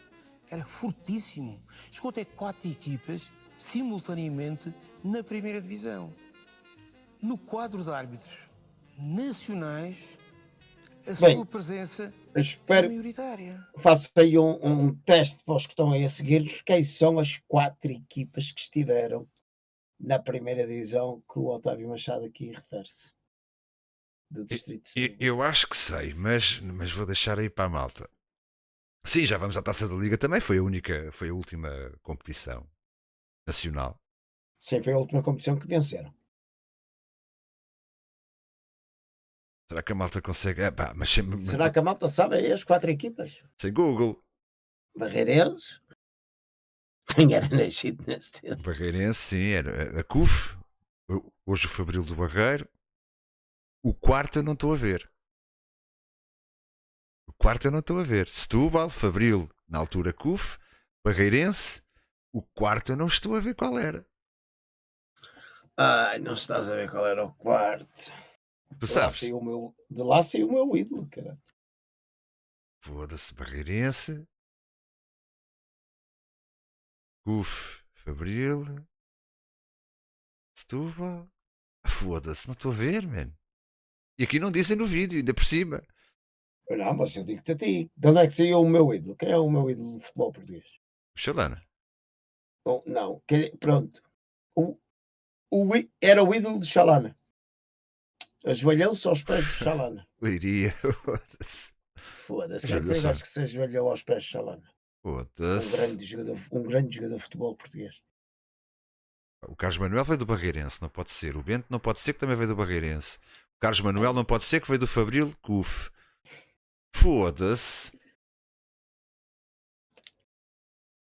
era fortíssimo. Chegou até 4 equipas simultaneamente na primeira divisão. No quadro de árbitros nacionais, a sua presença é maioritária. Faço aí um teste para os que estão aí a seguir-nos. Quem são as 4 equipas que estiveram na primeira divisão que o Otávio Machado aqui refere-se? Do Distrito de Setúbal. Eu acho que sei, mas vou deixar aí para a malta. Sim, já vamos à Taça da Liga também. Foi a última competição nacional. Sim, foi a última competição que venceram. Será que a malta consegue? Será que a malta sabe aí as 4 equipas? Sem Google. Barreirense. Nem era nascido nesse tempo. Barreirense, sim, era a CUF. Hoje o Fabril do Barreiro. O quarto eu não estou a ver. Setúbal, Fabril, na altura CUF, Barreirense. O quarto eu não estou a ver qual era. Ai, não estás a ver qual era o quarto. Tu sabes? De lá saiu o meu ídolo, cara. Foda-se, Barreirense. CUF, Fabril. Setúbal. Foda-se, não estou a ver, mano. E aqui não dizem no vídeo, ainda por cima. Não, mas eu digo-te a ti. De onde é que saiu o meu ídolo? Quem é o meu ídolo do futebol português? O Chalana. Oh, não, pronto. Era o ídolo de Chalana. Ajoelhou-se aos pés de Chalana. Leiria, foda-se. Foda-se, quem é que foi que se ajoelhou aos pés de Chalana? Foda-se. Um grande jogador de futebol português. O Carlos Manuel veio do Barreirense, não pode ser. O Bento não pode ser, que também veio do Barreirense. O Carlos Manuel não pode ser, que veio do Fabril, CUF. Foda-se.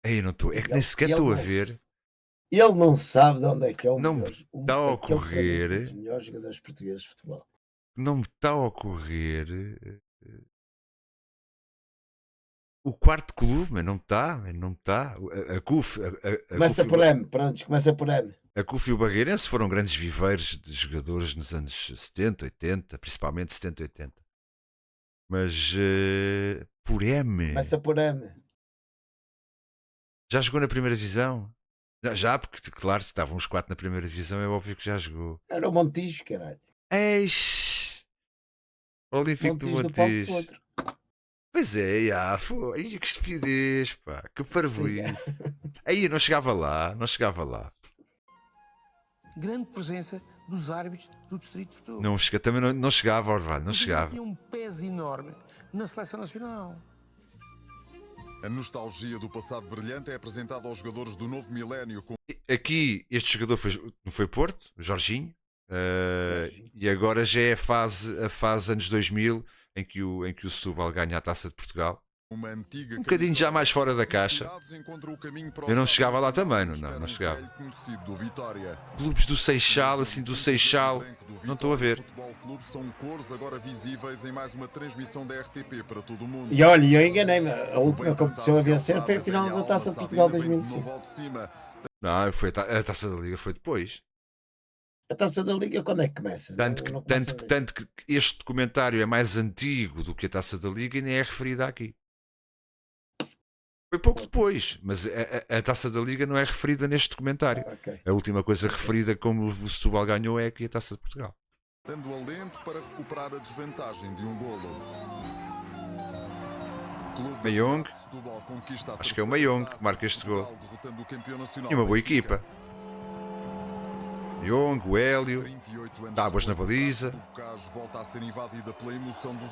Aí não estou. É que nem sequer estou a ver. Ele não sabe de onde é que é o não melhor. Me está a ocorrer. Um dos melhores jogadores portugueses de futebol. Não me está a ocorrer. O quarto clube, mas não está. A CUF. Começa por M, pronto, começa por M. A CUF e o Barreirense foram grandes viveiros de jogadores nos anos 70, 80, principalmente 70, 80. Mas por M. Começa por M. Já jogou na primeira divisão? Já, porque claro, se estavam os 4 na primeira divisão, é óbvio que já jogou. Era o Montijo, caralho. Eish! Olímpico do Montijo. Pois é, foi. Que estupidez, pá. Que parvoíce. Aí não chegava lá. Grande presença dos árbitros do Distrito de Setúbal. Também não chegava, Orvalho, não chegava. Tinha um peso enorme na seleção nacional. A nostalgia do passado brilhante é apresentada aos jogadores do novo milénio. Aqui, este jogador não foi Porto, o Jorginho. E agora já é a fase anos 2000 em que o Setúbal ganha a Taça de Portugal. Um bocadinho já mais fora da caixa. Eu não chegava lá também, não chegava. Clubes do Seixal, assim, do Seixal, não estou a ver. São cores agora visíveis em mais uma transmissão da RTP para todo o mundo. E olha, eu enganei-me. A última competição a vencer foi a final da Taça de Portugal 2005. Não, a Taça da Liga foi depois. A Taça da Liga quando é que começa? Tanto que este documentário é mais antigo do que a Taça da Liga e nem é referida aqui. Foi pouco depois, mas a Taça da Liga não é referida neste documentário. Okay. A última coisa referida como o Setúbal ganhou é aqui a Taça de Portugal. Dando alento para recuperar a desvantagem de um golo. Mayong, acho que é o Mayong que marca este gol. E uma boa equipa. Mayong, o Hélio, tábuas na baliza.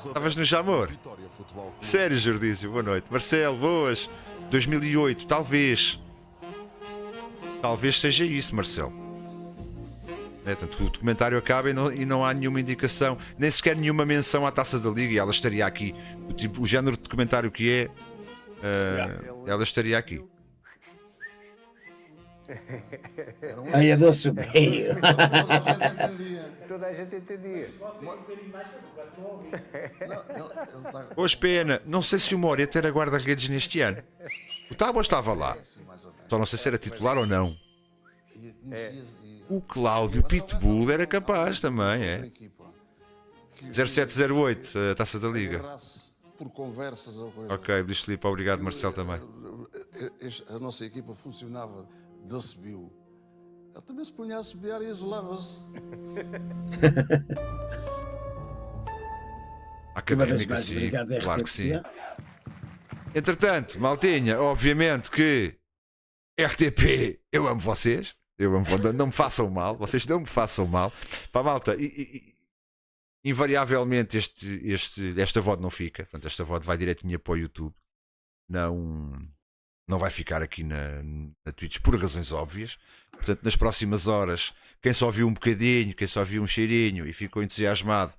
Estavas no Jamor? Sério, Jordísio, boa noite. Marcelo, boas. 2008, talvez. Talvez seja isso, Marcelo. Tanto o documentário acaba e não há nenhuma indicação, nem sequer nenhuma menção à Taça da Liga, e ela estaria aqui. O género de documentário que é, ela estaria aqui. Ai, a doce meio. Toda a gente entendia. Pois pena, não sei se o Moreta era guarda-redes neste ano. O Tábua estava lá. Só não sei se era titular ou não. O Cláudio Pitbull era capaz também, é? 0708, a Taça da Liga. Por conversas ou coisa. Ok, Luís Filipe, obrigado, Marcelo também. A nossa equipa funcionava de assobio. Ele também se punha a assobiar e isolava-se. Académica, sim, claro que sim. Entretanto, maltinha, obviamente que RTP, eu amo vocês. Não me façam mal, vocês não me façam mal. Pá, malta, invariavelmente esta VOD não fica. Portanto, esta VOD vai direitinho para o YouTube. Não vai ficar aqui na Twitch por razões óbvias. Portanto, nas próximas horas, quem só viu um bocadinho, quem só viu um cheirinho e ficou entusiasmado,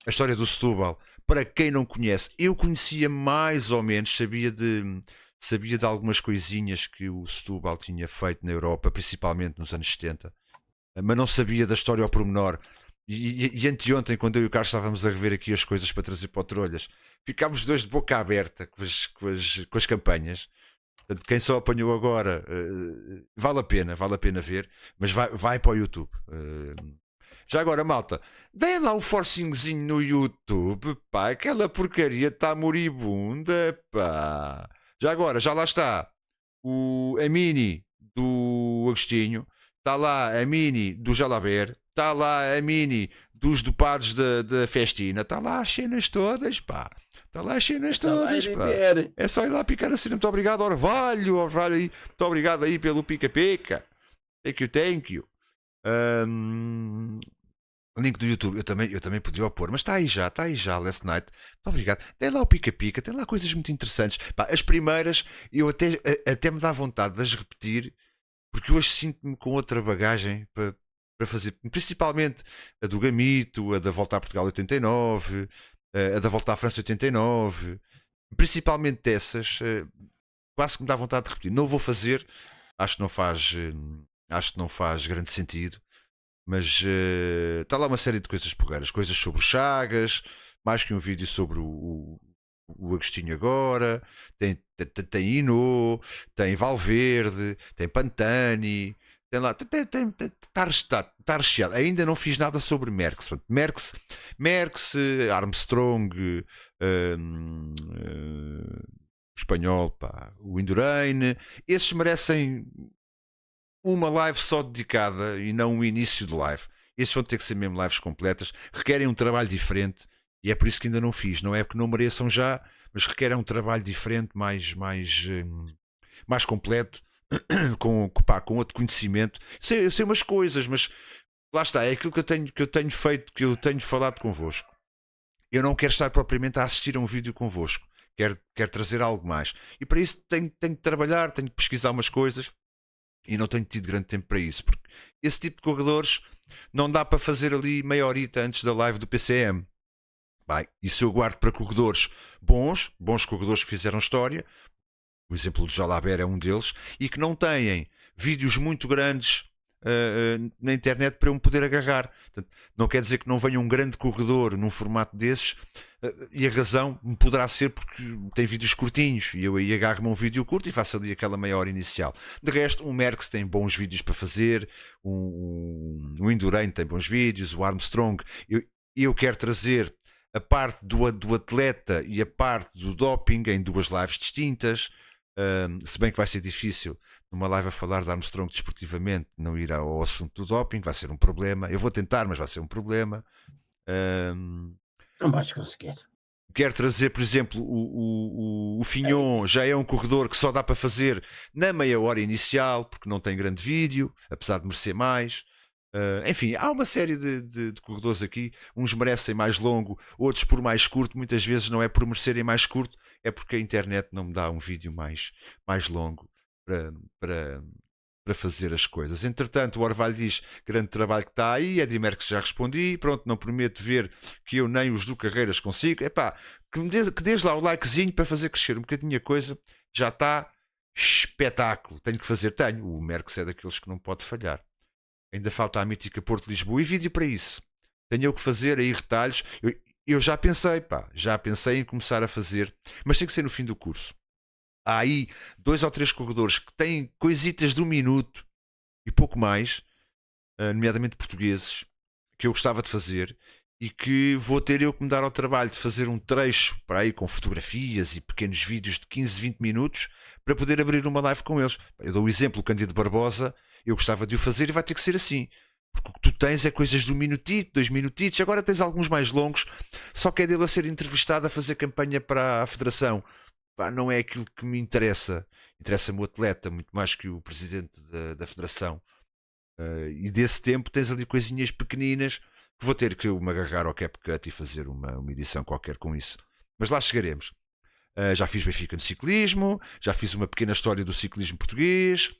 a história do Setúbal, para quem não conhece, eu conhecia mais ou menos, sabia de algumas coisinhas que o Setúbal tinha feito na Europa, principalmente nos anos 70, mas não sabia da história ao pormenor. E anteontem, quando eu e o Carlos estávamos a rever aqui as coisas para trazer para o Trolhas, ficámos dois de boca aberta com as campanhas. Portanto, quem só apanhou agora, vale a pena ver, mas vai para o YouTube. Já agora, malta, deem lá um forcinhozinho no YouTube, pá, aquela porcaria está moribunda, pá. Já agora, já lá está a mini do Agostinho, está lá a mini do Jalaber, está lá a mini dos dopados da Festina, está lá as cenas todas, pá. Está lá as cenas todas, pá. É só ir lá picar a cena. Muito obrigado, Orvalho, muito obrigado aí pelo pica-pica. Thank you. O link do YouTube eu também podia pôr, mas está aí já, Last Night. Muito obrigado. Tem lá o pica-pica, tem lá coisas muito interessantes. Pá, as primeiras, eu até me dá vontade de as repetir, porque hoje sinto-me com outra bagagem para fazer, principalmente a do Gamito, a da Volta a Portugal 89, a da Volta à França 89, principalmente dessas, quase que me dá vontade de repetir. Não vou fazer, acho que não faz grande sentido. Mas está lá uma série de coisas porreiras, coisas sobre o Chagas, mais que um vídeo sobre o Agostinho agora, tem Hino, tem Valverde, tem Pantani, tem lá, está recheado. Ainda não fiz nada sobre Merckx. Merckx, Armstrong, o espanhol, pá, o Indurain, esses merecem uma live só dedicada e não um início de live. Esses vão ter que ser mesmo lives completas, requerem um trabalho diferente e é por isso que ainda não fiz. Não é porque não mereçam já, mas requerem um trabalho diferente, mais completo, com outro conhecimento. Eu sei umas coisas, mas lá está, é aquilo que eu tenho feito, que eu tenho falado convosco. Eu não quero estar propriamente a assistir a um vídeo convosco, quero trazer algo mais. E para isso tenho de trabalhar, tenho de pesquisar umas coisas. E não tenho tido grande tempo para isso, porque esse tipo de corredores não dá para fazer ali meia horita antes da live do PCM. Bem, isso eu guardo para corredores bons corredores que fizeram história. O exemplo do Jalaber é um deles, e que não têm vídeos muito grandes na internet para eu me poder agarrar. Portanto, não quer dizer que não venha um grande corredor num formato desses, e a razão me poderá ser porque tem vídeos curtinhos e eu aí agarro-me a um vídeo curto e faço ali aquela meia hora inicial. De resto, o Merckx tem bons vídeos para fazer, o Indurain tem bons vídeos, o Armstrong. Eu quero trazer a parte do atleta e a parte do doping em duas lives distintas, se bem que vai ser difícil numa live a falar de Armstrong desportivamente não ir ao assunto do doping, vai ser um problema. Eu vou tentar, mas vai ser um problema. Não vais conseguir. Quero trazer, por exemplo, o Fignon, já é um corredor que só dá para fazer na meia hora inicial, porque não tem grande vídeo, apesar de merecer mais. Enfim, há uma série de corredores aqui, uns merecem mais longo, outros por mais curto. Muitas vezes não é por merecerem mais curto, é porque a internet não me dá um vídeo mais longo para fazer as coisas. Entretanto, o Orvalho diz: grande trabalho que está aí. Eddie Merckx, já respondi. Pronto, não prometo ver que eu nem os do Carreiras consigo. Epá, que dês lá o likezinho para fazer crescer um bocadinho a coisa, já está espetáculo. Tenho que fazer, o Merckx é daqueles que não pode falhar. Ainda falta a mítica Porto Lisboa e vídeo para isso. Tenho eu que fazer aí retalhos. Eu já pensei em começar a fazer, mas tem que ser no fim do curso. Há aí 2 ou 3 corredores que têm coisitas de 1 minuto e pouco mais, nomeadamente portugueses, que eu gostava de fazer e que vou ter eu que me dar ao trabalho de fazer um trecho para aí com fotografias e pequenos vídeos de 15, 20 minutos para poder abrir uma live com eles. Eu dou o exemplo, o Cândido Barbosa, eu gostava de o fazer e vai ter que ser assim. Porque o que tu tens é coisas de 1 minutito, 2 minutitos, agora tens alguns mais longos, só que é dele a ser entrevistado a fazer campanha para a Federação. Não é aquilo que me interessa. Interessa-me o atleta muito mais que o presidente da Federação. E desse tempo tens ali coisinhas pequeninas que vou ter que me agarrar ao CapCut e fazer uma edição qualquer com isso. Mas lá chegaremos. Já fiz Benfica no ciclismo, já fiz uma pequena história do ciclismo português.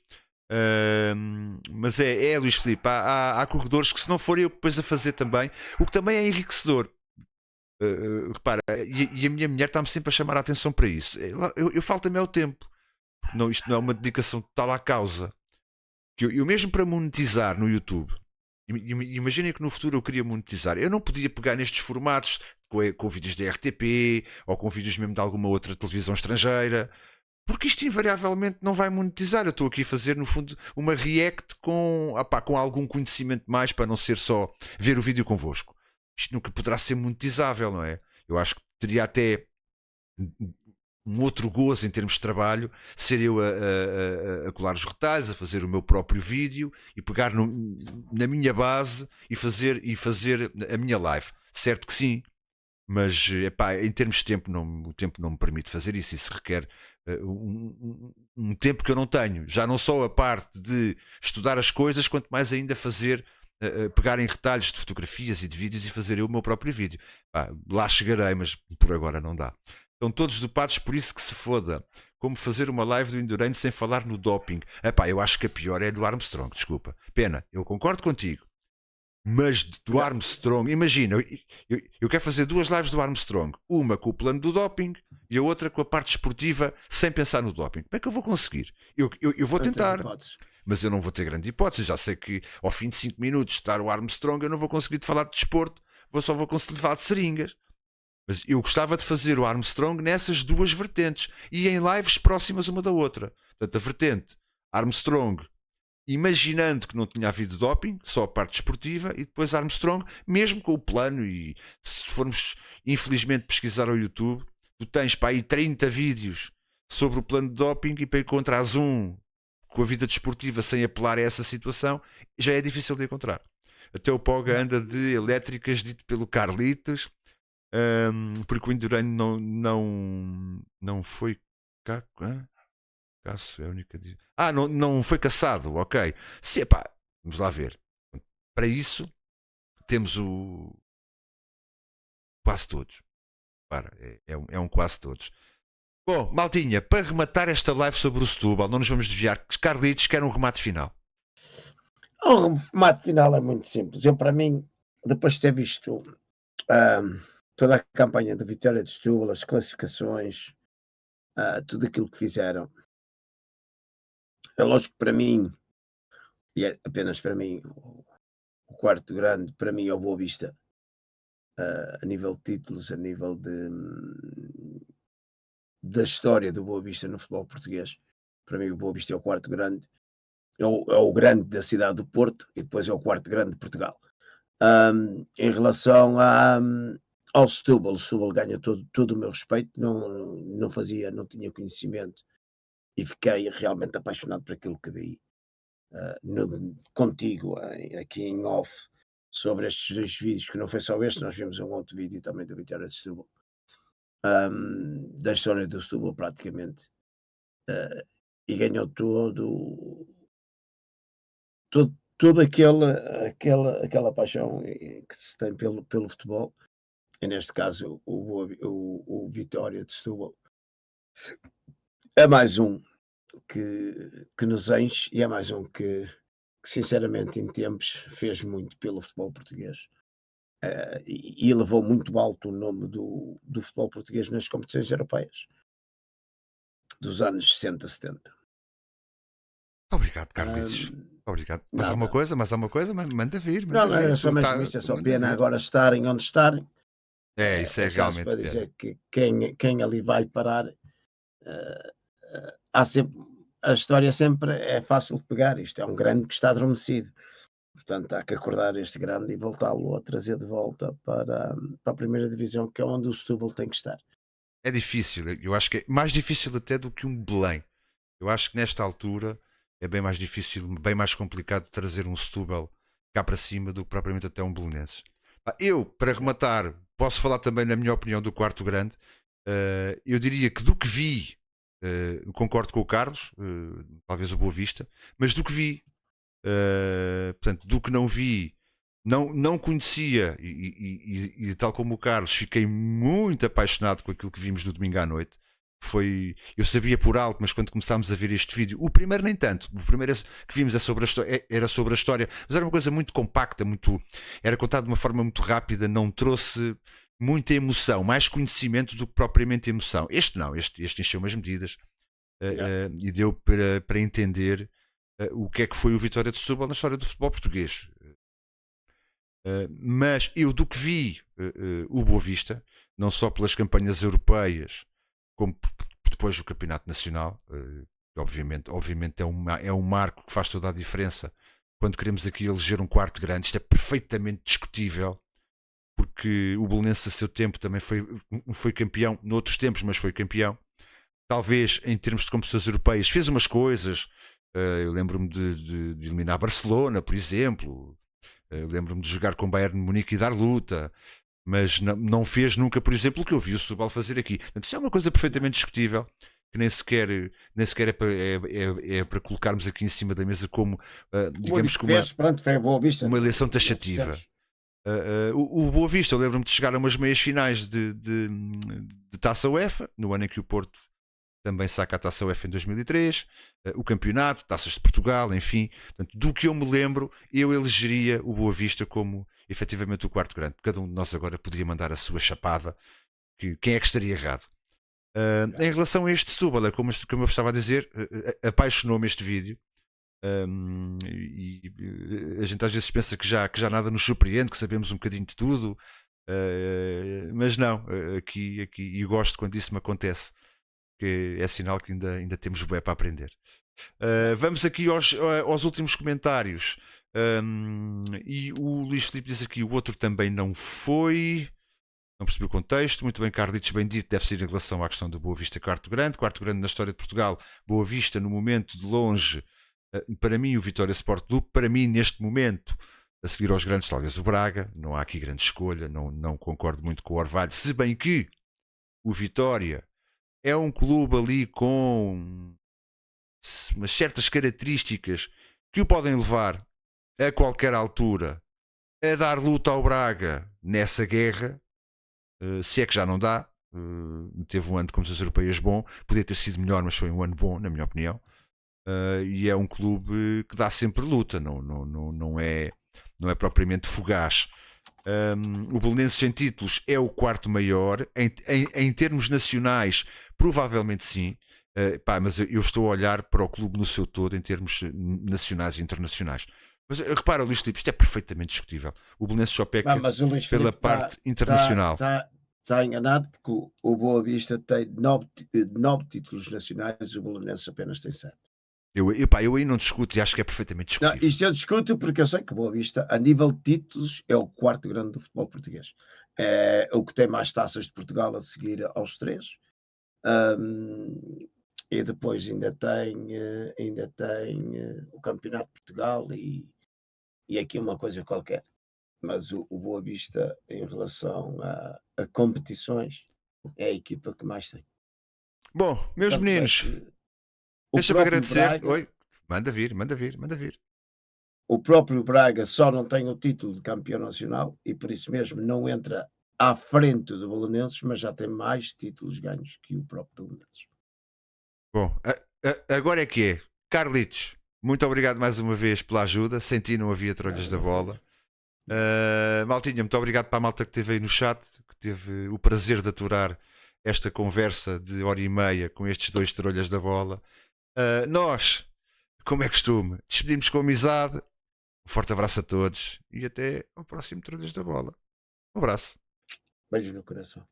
Mas Luís Filipe, há corredores que se não for eu depois a fazer também, o que também é enriquecedor. Repara, e a minha mulher está-me sempre a chamar a atenção para isso. Eu falta-me ao tempo. Não, isto não é uma dedicação total à causa. Eu mesmo para monetizar no YouTube, imaginem que no futuro eu queria monetizar, eu não podia pegar nestes formatos com vídeos da RTP ou com vídeos mesmo de alguma outra televisão estrangeira, porque isto invariavelmente não vai monetizar. Eu estou aqui a fazer no fundo uma react com algum conhecimento mais, para não ser só ver o vídeo convosco. Isto nunca poderá ser monetizável, não é? Eu acho que teria até um outro gozo em termos de trabalho ser eu a colar os retalhos, a fazer o meu próprio vídeo e pegar na minha base e fazer a minha live. Certo que sim, mas em termos de tempo, o tempo não me permite fazer isso. Isso requer um tempo que eu não tenho. Já não só a parte de estudar as coisas, quanto mais ainda fazer, pegar em retalhos de fotografias e de vídeos e fazer eu o meu próprio vídeo. Lá chegarei, mas por agora não dá. Estão todos dopados, por isso que se foda. Como fazer uma live do Endurance sem falar no doping. Eu acho que a pior é do Armstrong, desculpa. Pena, eu concordo contigo. Mas do Armstrong, imagina, eu quero fazer 2 lives do Armstrong. Uma com o plano do doping e a outra com a parte esportiva sem pensar no doping. Como é que eu vou conseguir? Eu vou tentar, mas eu não vou ter grande hipótese. Já sei que ao fim de 5 minutos de estar o Armstrong eu não vou conseguir falar de desporto, só vou conseguir falar de seringas. Mas eu gostava de fazer o Armstrong nessas 2 vertentes e em lives próximas uma da outra. Portanto, a vertente Armstrong, imaginando que não tinha havido doping, só a parte esportiva, e depois Armstrong, mesmo com o plano. E se formos infelizmente pesquisar ao YouTube, tu tens para aí 30 vídeos sobre o plano de doping e para encontrares um com a vida desportiva sem apelar a essa situação, já é difícil de encontrar. Até o Poga anda de elétricas, dito pelo Carlitos. Porque o Endurano não foi caço, é a única não foi caçado, ok. Se vamos lá ver. Para isso temos o quase todos. É um quase todos. Bom, maltinha, para rematar esta live sobre o Setúbal, não nos vamos desviar. Carlitos quer um remate final. O remate final é muito simples. Eu, para mim, depois de ter visto toda a campanha de Vitória de Setúbal, as classificações, tudo aquilo que fizeram, é lógico que para mim, e é apenas para mim, o quarto grande, para mim é o Boa Vista, a nível de títulos, a nível da história do Boa Vista no futebol português. Para mim o Boa Vista é o quarto grande, é o grande da cidade do Porto e depois é o quarto grande de Portugal. Em relação ao Setúbal, o Setúbal ganha todo o meu respeito, não tinha conhecimento e fiquei realmente apaixonado por aquilo que vi contigo aqui em off sobre estes 2 vídeos, que não foi só este, nós vimos um outro vídeo também do Vitória de Setúbal, da história do Setúbal praticamente, e ganhou toda aquela paixão que se tem pelo futebol, e neste caso o Vitória de Setúbal é mais um que nos enche e é mais um que sinceramente em tempos fez muito pelo futebol português, e elevou muito alto o nome do futebol português nas competições europeias. dos anos 60, 70. Obrigado, Carlitos. Obrigado. Mas há Nada. uma coisa, manda vir. Não, Manda era vir. só mesmo isso, é só pena agora estarem onde estarem. É, isso é Acaso realmente para pena. dizer que quem ali vai parar, há sempre, a história sempre é fácil de pegar. Isto é um grande que está adormecido. Portanto, há que acordar este grande e voltá-lo a trazer de volta para a primeira divisão, que é onde o Setúbal tem que estar. É difícil, eu acho que é mais difícil até do que um Belém. Eu acho que nesta altura é bem mais difícil, bem mais complicado trazer um Setúbal cá para cima do que propriamente até um Belenenses. Eu, para rematar, posso falar também na minha opinião do quarto grande. Eu diria que do que vi, concordo com o Carlos, talvez o Boa Vista, mas do que vi, portanto, do que não vi, não conhecia e tal como o Carlos, fiquei muito apaixonado com aquilo que vimos no domingo à noite. Eu sabia por alto, mas quando começámos a ver este vídeo, o primeiro nem tanto, o primeiro que vimos era sobre a história, mas era uma coisa muito compacta, era contado de uma forma muito rápida, não trouxe muita emoção, mais conhecimento do que propriamente emoção. Este não, este encheu umas medidas e deu para entender o que é que foi o Vitória de Setúbal na história do futebol português. Mas eu do que vi o Boa Vista, não só pelas campanhas europeias, como depois do Campeonato Nacional, que obviamente é um marco que faz toda a diferença quando queremos aqui eleger um quarto grande. Isto é perfeitamente discutível, porque o Belenenses a seu tempo também foi campeão, noutros tempos, mas foi campeão. Talvez em termos de competições europeias fez umas coisas. Eu lembro-me de eliminar Barcelona, por exemplo. Eu lembro-me de jogar com o Bayern de Munique e dar luta, mas não fez nunca, por exemplo, o que eu vi o Setúbal fazer aqui. Portanto, isso é uma coisa perfeitamente discutível, que nem sequer é para colocarmos aqui em cima da mesa como, digamos, como uma eleição taxativa. O Boa Vista, eu lembro-me de chegar a umas meias finais de Taça UEFA, no ano em que o Porto também saca a Taça UEFA em 2003, o campeonato, Taças de Portugal, enfim. Portanto, do que eu me lembro, eu elegeria o Boa Vista como efetivamente o quarto grande. Cada um de nós agora poderia mandar a sua chapada, quem é que estaria errado. Em relação a este Setúbal, como eu estava a dizer, apaixonou-me este vídeo. E a gente às vezes pensa que já nada nos surpreende, que sabemos um bocadinho de tudo, mas não, aqui e gosto quando isso me acontece, que é sinal que ainda temos bué para aprender. Vamos aqui aos últimos comentários. E o Luís Filipe diz aqui: o outro também não foi. Não percebi o contexto. Muito bem, Carlitos, bem dito. Deve ser em relação à questão do Boa Vista Quarto Grande na história de Portugal. Boa Vista, no momento de longe, para mim, o Vitória Sport Clube. Para mim, neste momento, a seguir aos grandes, talvez o Braga. Não há aqui grande escolha. Não concordo muito com o Orvalho. Se bem que o Vitória é um clube ali com umas certas características que o podem levar a qualquer altura a dar luta ao Braga nessa guerra, se é que já não dá. Teve um ano de competições europeias bom, podia ter sido melhor, mas foi um ano bom, na minha opinião. E é um clube que dá sempre luta, não é propriamente fugaz. O Belenenses sem títulos é o quarto maior em termos nacionais, provavelmente sim. Mas eu estou a olhar para o clube no seu todo em termos nacionais e internacionais. Mas repara, Luís Filipe, isto é perfeitamente discutível. O Belenenses só peca pela parte internacional. Está enganado, porque o Boa Vista tem 9 títulos nacionais e o Belenenses apenas tem 7. Eu aí não discuto e acho que é perfeitamente discutível. Não, isto eu discuto porque eu sei que o Boa Vista, a nível de títulos, é o quarto grande do futebol português. É o que tem mais taças de Portugal a seguir aos 3. E depois ainda tem o Campeonato de Portugal e aqui uma coisa qualquer. Mas o Boa Vista, em relação a competições, é a equipa que mais tem. Bom, meus meninos, deixa-me agradecer. Braga, Oi, manda vir. O próprio Braga só não tem o título de campeão nacional e por isso mesmo não entra à frente do Belenenses, mas já tem mais títulos ganhos que o próprio Belenenses. Bom, agora é que é. Carlitos, muito obrigado mais uma vez pela ajuda. Sem ti não havia trolhas da bola. Maltinha, muito obrigado para a malta que esteve aí no chat, que teve o prazer de aturar esta conversa de hora e meia com estes dois trolhas da bola. Nós, como é costume, despedimos com amizade. Um forte abraço a todos e até ao próximo Trolhas da Bola. Um abraço. Beijo no coração.